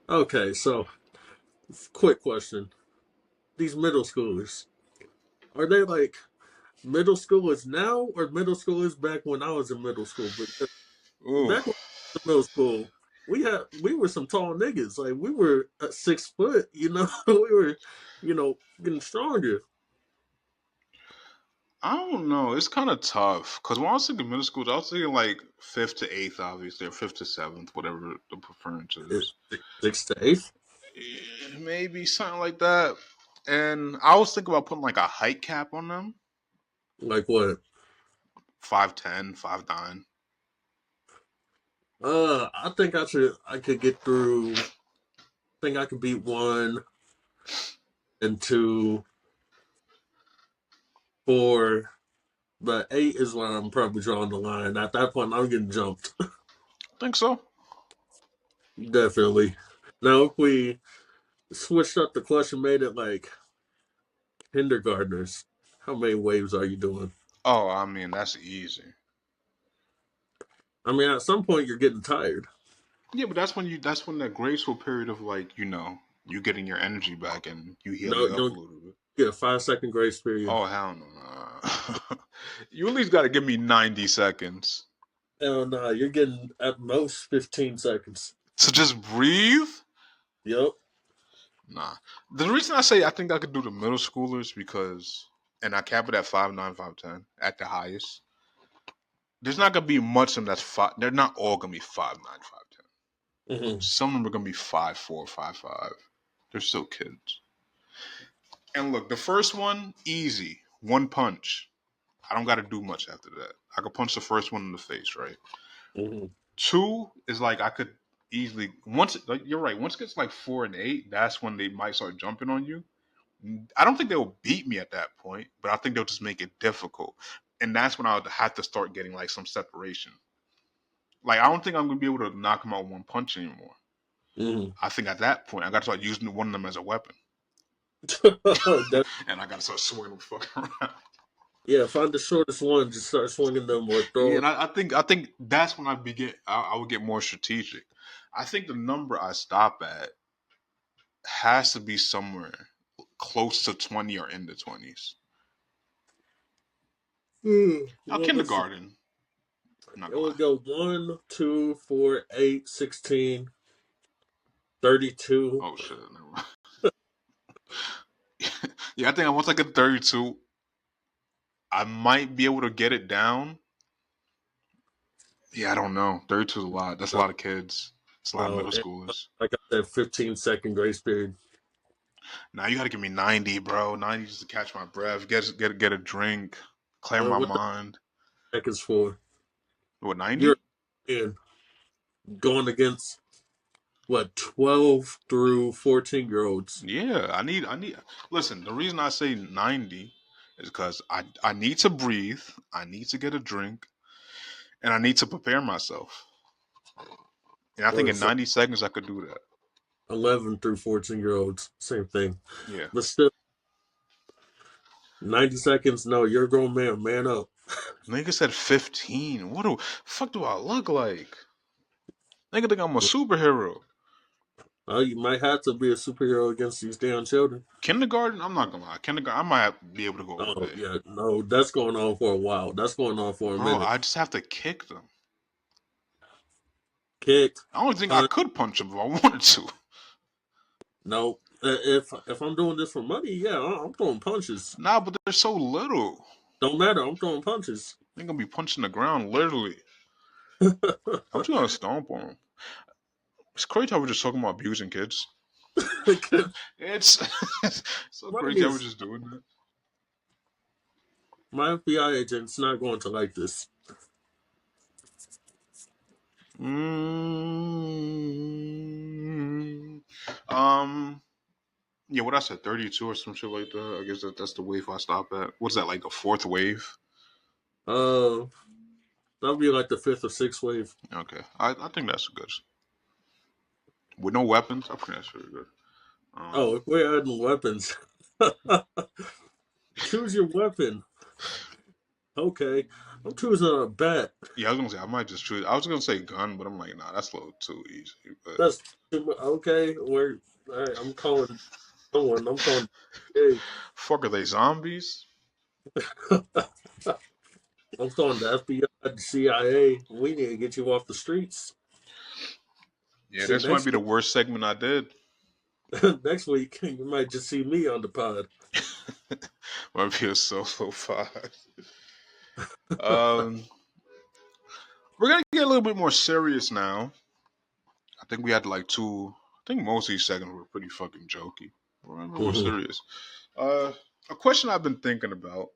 okay. So, quick question: these middle schoolers, are they like middle schoolers now or middle schoolers back when I was in middle school? Because Ooh, back when I was in middle school, we were some tall niggas. Like we were at 6 foot. We were, getting stronger. I don't know. It's kind of tough because when I was thinking middle school, I was thinking like fifth to eighth, obviously, or fifth to seventh, whatever the preference is. 6 to 8. Maybe something like that. And I was thinking about putting like a height cap on them. Like what? 5'10", 5'9". I think I could get through. I think I could beat one and two, four. But eight is when I'm probably drawing the line. At that point, I'm getting jumped. I think so. Definitely. Now, if we switched up the question, made it like kindergartners, how many waves are you doing? Oh, I mean, that's easy. I mean, at some point, you're getting tired. Yeah, but that's when that graceful period of like, you getting your energy back and you No, healing you up a don't little bit. get a 5 second grace period. Oh, hell no. Nah. You at least got to give me 90 seconds. Hell nah, you're getting at most 15 seconds. To just breathe? Yep. Nah. The reason I say I think I could do the middle schoolers because, and I cap it at 5'9", 5'10", at the highest. There's not gonna be much of them that's five. They're not all gonna be 5'9", 5'10". Hmm. Some of them are gonna be 5'4", 5'5". They're still kids. And look, the first one easy, one punch. I don't got to do much after that. I could punch the first one in the face, right? Hmm. Two is like I could easily like you're right. Once it gets like 4 and 8, that's when they might start jumping on you. I don't think they'll beat me at that point, but I think they'll just make it difficult. And that's when I would have to start getting like some separation. Like I don't think I'm gonna be able to knock them out one punch anymore. Hmm. I think at that point I got to start using one of them as a weapon, That, and I got to start swinging them fucking around. yeah, find the shortest one, just start swinging them or Yeah, throw it. and I think that's when I would get more strategic. I think the number I stop at has to be somewhere close to 20 or in the 20s. Now Well, let's see. kindergarten, I'm not It gonna would lie. go 1, 2, 4, 8, 16, 32. Oh shit, never mind. Yeah, I think once I get 32, I might be able to get it down. Yeah, I don't know. 32 is a lot. That's a No, lot of kids. It's a lot of no. middle And schoolers. I got that 15-second grace period. Now you got to give me 90, bro. 90 just to catch my breath, get a drink, clear my What the mind. heck is for? What, You're 90? in going against what, 12 through 14-year-olds. Yeah, I need. Listen, the reason I say 90 is because I need to breathe, I need to get a drink, and I need to prepare myself. And I think Or in so 90 seconds I could do that. 11 through 14-year-olds. Same thing. Yeah. But still, 90 seconds. No, you're a grown man. Man up. Nigga said 15. What the fuck do I look like? Nigga think I'm a superhero. You might have to be a superhero against these damn children. Kindergarten? I'm not gonna lie. Kindergarten, I might have to be able to go all Oh, day. yeah. No, that's going on for a while. That's going on for a Bro, minute. I just have to kick them. Kick, I don't think I punch. could punch them if I wanted to. No. If I'm doing this for money, yeah, I'm throwing punches. Nah, but they're so little. Don't matter. I'm throwing punches. They're gonna be punching the ground, literally. I'm just gonna stomp on them. It's crazy how we're just talking about abusing kids. It's, it's so Money crazy how we're is just doing that. my FBI agent's not going to like this. Mm, um, yeah, what I said, 32 or some shit like that. I guess that's the wave I stop at. What's that, like a fourth wave? Uh, That'll be like the fifth or sixth wave. Okay, I think that's good. With no weapons, I think that's really good. Oh, Um, if we're adding weapons, choose your weapon. Okay, I'm choosing a bat. yeah, I was gonna say I might just choose. I was gonna say gun, but I'm like, nah, that's a little too easy. But That's okay. We're all right. I'm calling no one. I'm calling. Hey, fuck, are they zombies? I'm calling the FBI, the CIA. We need to get you off the streets. Yeah, See this might next be the worst segment I did. next week you might just see me on the pod. Might be a solo five. Um, we're gonna get a little bit more serious now. I think we had like two. I think most of these segments were pretty fucking jokey. We're a little more Hmm. serious. Uh, a question I've been thinking about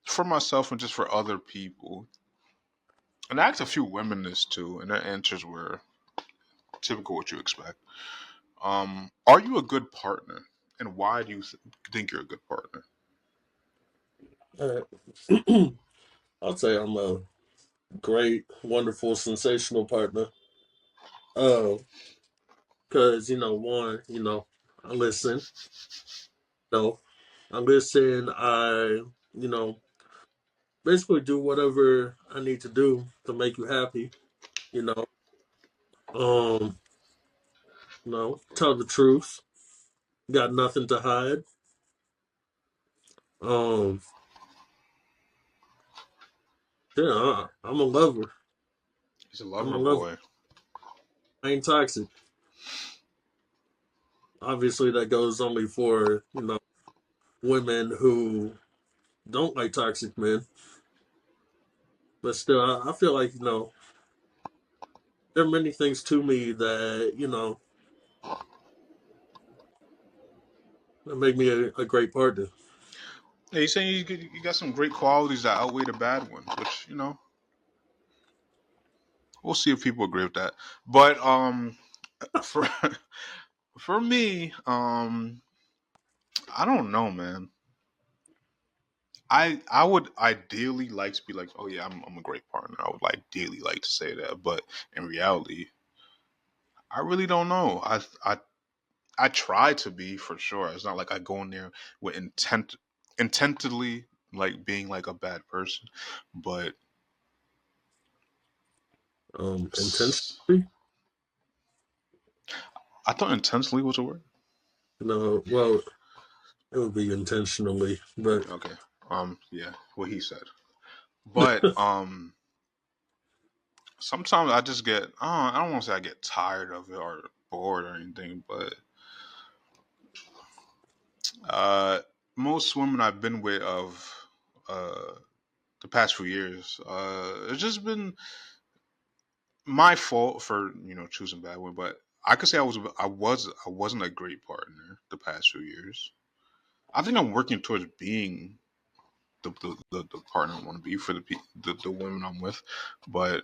for myself and just for other people, and I asked a few women this too, and their answers were typical what you expect. Are you a good partner, and why do you think you're a good partner? Uh, I'll say I'm a great, wonderful, sensational partner. Uh, cause one, I listen. No, I listen. You know, basically do whatever I need to do to make you happy. You know, um, tell the truth. Got nothing to hide. Um, yeah, I'm a lover. He's a I'm a lover lover. boy. I ain't toxic. Obviously, that goes only for women who don't like toxic men. But still, I feel like there are many things to me that that make me a great partner. Yeah, he's saying you got some great qualities that outweigh the bad ones, which we'll see if people agree with that. But for for me, I don't know, man. I would ideally like to be like, oh yeah, I'm a great partner. I would ideally like to say that, but in reality, I really don't know. I try to be for sure. It's not like I go in there with intently like being like a bad person, but s- Intentionally, I thought intensely was a word. well, it would be intentionally, but Okay. Yeah, what he said. But sometimes I just get I don't want to say I get tired of it or bored or anything, but uh most women I've been with of uh the past few years, it's just been my fault for choosing bad women, but I could say I wasn't a great partner the past few years. I think I'm working towards being the partner I want to be for the women I'm with, but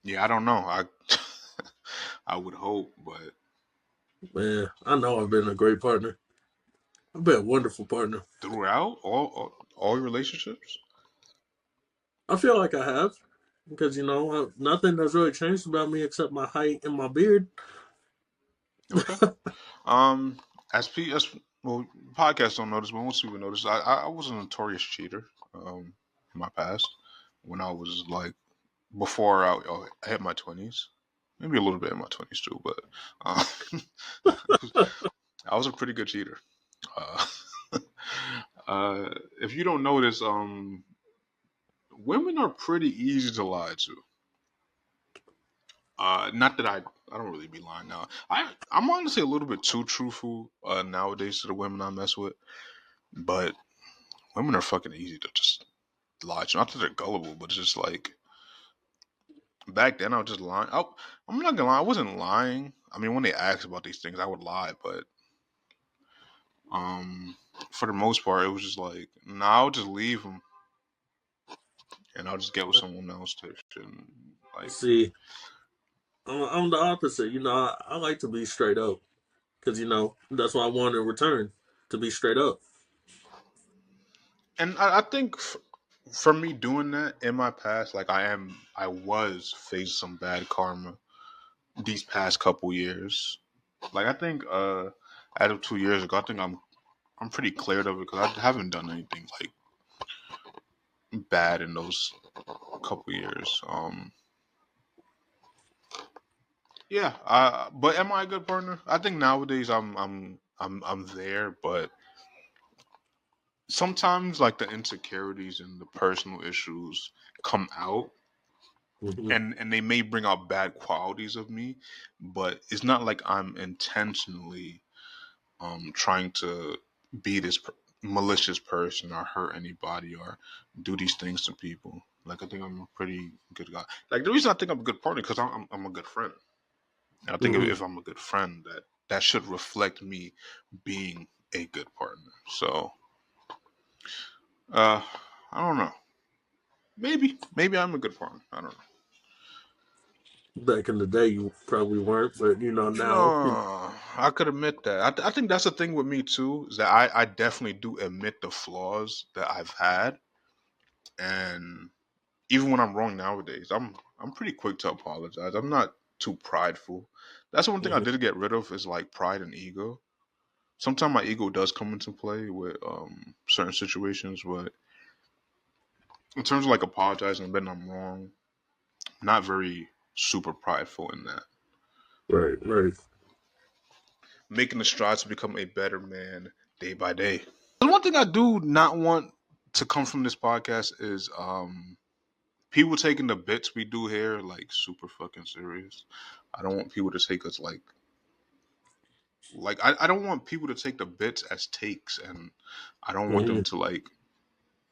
yeah, I don't know. I I would hope, but man, I know I've been a great partner. I've been a wonderful partner. throughout all your relationships, I feel like I have because nothing has really changed about me except my height and my beard. okay. Um, as well, podcasts don't notice, but most people notice. I was a notorious cheater. In my past, when I was like before I hit my 20s, maybe a little bit in my 20s too, but uh, I was a pretty good cheater. Uh, if you don't notice, women are pretty easy to lie to. Not that I don't really be lying now. I'm honestly a little bit too truthful nowadays to the women I mess with, but women are fucking easy to just lie to. Not that they're gullible, but it's just like back then I was just lying. I'm not gonna lie, I wasn't lying. I mean, when they asked about these things, I would lie, but um, for the most part, it was just like, nah, I'll just leave them and I'll just get with someone else to shit. And, like, See, I'm the opposite. I like to be straight up because that's what I want in return to be straight up. and I think for me doing that in my past, like I was facing some bad karma these past couple years. Like I think, out of 2 years ago, I think I'm pretty cleared of it because I haven't done anything like bad in those couple years. Yeah. But am I a good partner? I think nowadays I'm there, but sometimes like the insecurities and the personal issues come out, Hmm. and they may bring out bad qualities of me, but it's not like I'm intentionally trying to be this malicious person or hurt anybody or do these things to people. Like I think I'm a pretty good guy. Like the reason I think I'm a good partner because I'm a good friend. And I think Hmm. if I'm a good friend, that should reflect me being a good partner. So uh, I don't know. Maybe I'm a good partner. I don't know. Back in the day, you probably weren't, but now, No, I could admit that. I think that's the thing with me too, is that I definitely do admit the flaws that I've had, and even when I'm wrong nowadays, I'm pretty quick to apologize. I'm not too prideful. That's one thing I Mhm. did get rid of is like pride and ego. Sometimes my ego does come into play with certain situations, but in terms of like apologizing, admitting I'm wrong, not very super prideful in that. Right, right. Making the strides to become a better man day by day. The one thing I do not want to come from this podcast is people taking the bits we do here like super fucking serious. I don't want people to take us I don't want people to take the bits as takes, and I don't want them Hmm. to like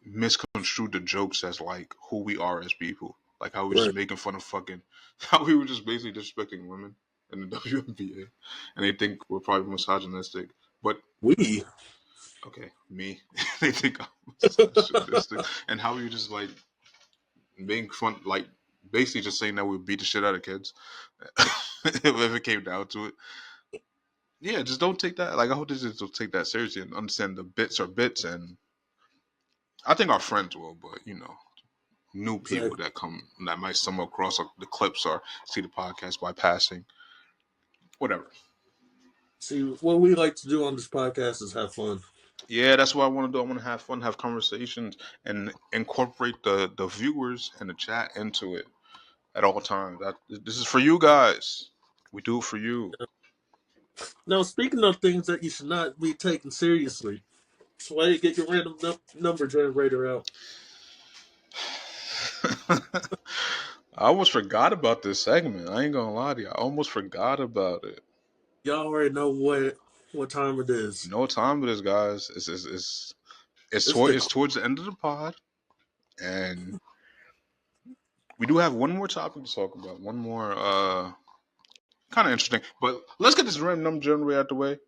misconstrue the jokes as like who we are as people. Like how we just Right. making fun of fucking how we were just basically disrespecting women in the WNBA, and they think we're probably misogynistic. But We. okay, me, they think I'm misogynistic, and how we were just like being fun, like basically just saying that we beat the shit out of kids if it came down to it. Yeah, just don't take that. Like I hope they just don't take that seriously and understand the bits are bits, and I think our friends will, but new people Exactly. that come that might stumble across the clips or see the podcast by passing, whatever. See, what we like to do on this podcast is have fun. Yeah, that's what I want to do. I want to have fun, have conversations, and incorporate the viewers and the chat into it at all times. This is for you guys. We do it for you. Now, speaking of things that you should not be taken seriously, so why you get your random number generator out? I almost forgot about this segment. I ain't gonna lie to you. I almost forgot about it. Y'all already know what time it You is. know what time it is, guys? It's the It's towards the end of the pod, and we do have one more topic to talk about. One more kind of interesting. But let's get this random number generator out the way.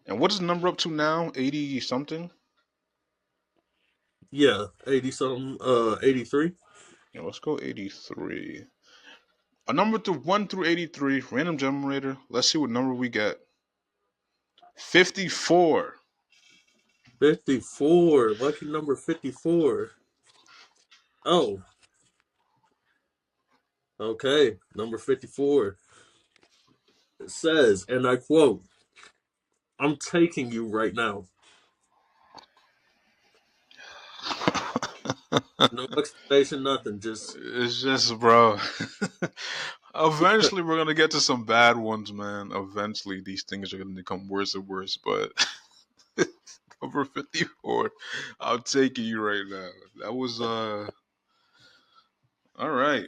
And what is the number up to now? 80 something? yeah 80 something 83. Yeah, let's go 83. A number through 1 through 83, random generator. Let's see what number we get. 54. 54, lucky number 54. Oh, okay, number 54. It says, and I quote, "I'm taking you right now." No explanation, nothing. Just It's just, bro. Eventually, we're gonna get to some bad ones, man. Eventually, these things are gonna become worse and worse. But number 54, I'm taking you right now. That was all right.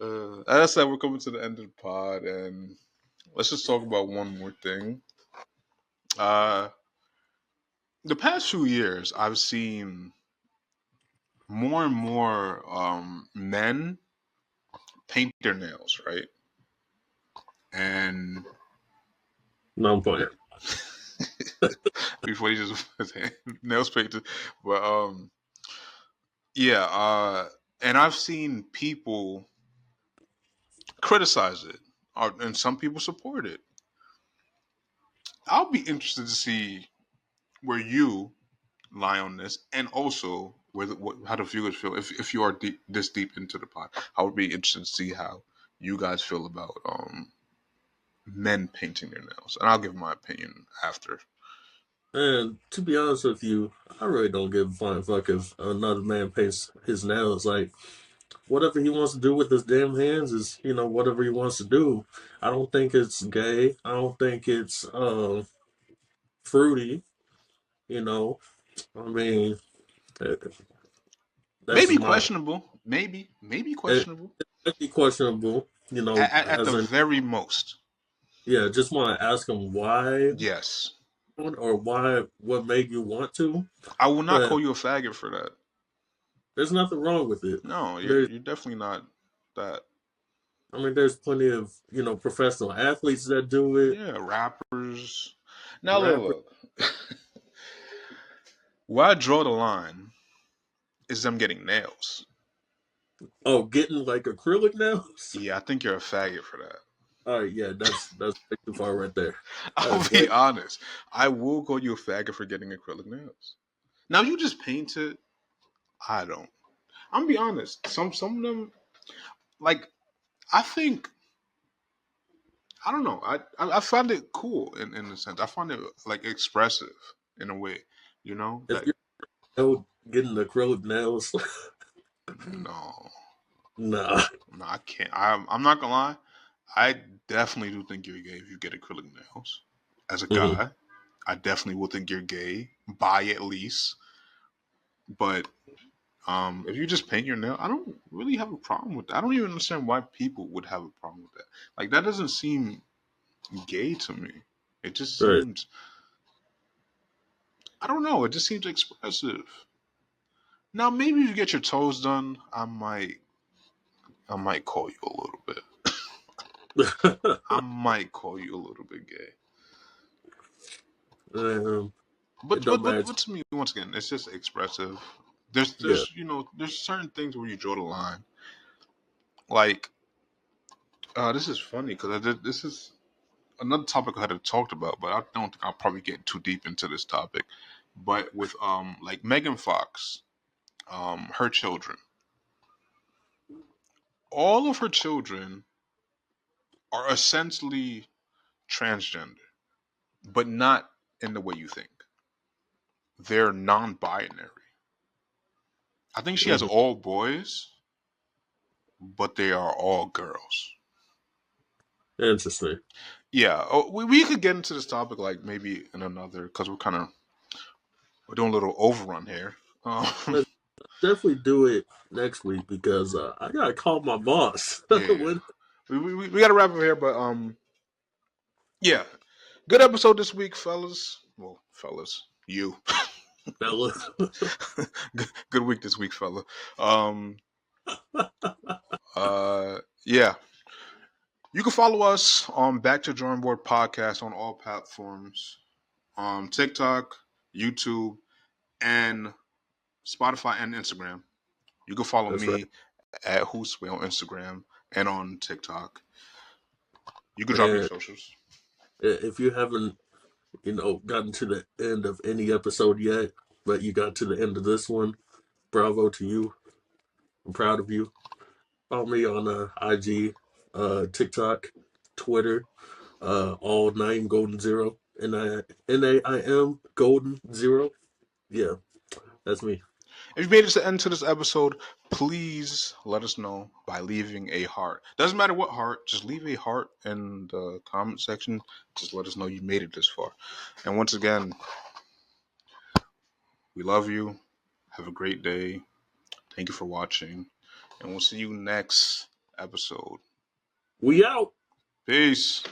As I said, we're coming to the end of the pod, and let's just talk about one more thing. Uh, the past few years, I've seen more and more men paint their nails, right? And no, I'm playing. before he just nails painted, but yeah, and I've seen people criticize it, and some people support it. I'll be interested to see where you lie on this, and also how the viewers feel if you are this deep into the pod. I would be interested to see how you guys feel about men painting their nails, and I'll give my opinion after. And to be honest with you, I really don't give a flying fuck if another man paints his nails. Like, whatever he wants to do with his damn hands is, whatever he wants to do. I don't think it's gay. I don't think it's fruity. You know, I mean, uh, that's Maybe just my. questionable. Maybe It, questionable it might be questionable. at the As in, very most. yeah, just want to ask him why Yes, or why what made you want to. I will not But call you a faggot for that. there's nothing wrong with it. No, you're There's, you're definitely not that. I mean, there's plenty of professional athletes that do it. Yeah, rappers. Now Rappers. look. Where I draw the line is them getting nails. Oh, getting like acrylic nails. Yeah, I think you're a faggot for that. All right, yeah, that's way too far right there. I'll That's be way. honest. I will call you a faggot for getting acrylic nails. Now you just paint it. I don't. I'm gonna be honest. Some of them, like, I think, I don't know. I find it cool in a sense. I find it like expressive in a way. You know If that. you're getting acrylic nails, No, nah. no, I can't. I'm not gonna lie. I definitely do think you're gay if you get acrylic nails. As a Hmm. guy, I definitely will think you're gay by at least. But if you just paint your nail, I don't really have a problem with that. I don't even understand why people would have a problem with that. Like that doesn't seem gay to me. It just Right. seems, I don't know. It just seems expressive. Now maybe if you get your toes done, I might call you a little bit. I might call you a little bit gay. it But don't but but, matter. but to me, once again, it's just expressive. There's Yeah, there's there's certain things where you draw the line. Like this is funny because this is another topic I had talked about, but I don't think I'll probably get too deep into this topic. But with like Megan Fox, her children, all of her children are essentially transgender, but not in the way you think. They're non-binary. I think she has hmm, all boys, but they are all girls. interesting. Yeah, we could get into this topic like maybe in another because we're doing a little overrun here. Let's definitely do it next week because I gotta call my boss. Yeah, When we got to wrap up here, but yeah, good episode this week, fellas. Well, fellas, you. Bella. Good week this week, fella. Um, yeah, you can follow us on Back to Drawing Board podcast on all platforms, TikTok, YouTube, and Spotify and Instagram. You can follow That's right. me at Hoosway on Instagram and on TikTok. You can drop your And socials. if you haven't, gotten to the end of any episode yet, but you got to the end of this one, bravo to you. I'm proud of you. Follow me on IG, TikTok, Twitter, all Naim Golden Zero. Naim Golden Zero. Yeah, that's me. If you made it to the end to this episode, please let us know by leaving a heart. Doesn't matter what heart, just leave a heart in the comment section. Just let us know you made it this far. And once again, we love you. Have a great day. Thank you for watching. And we'll see you next episode. We out. Peace.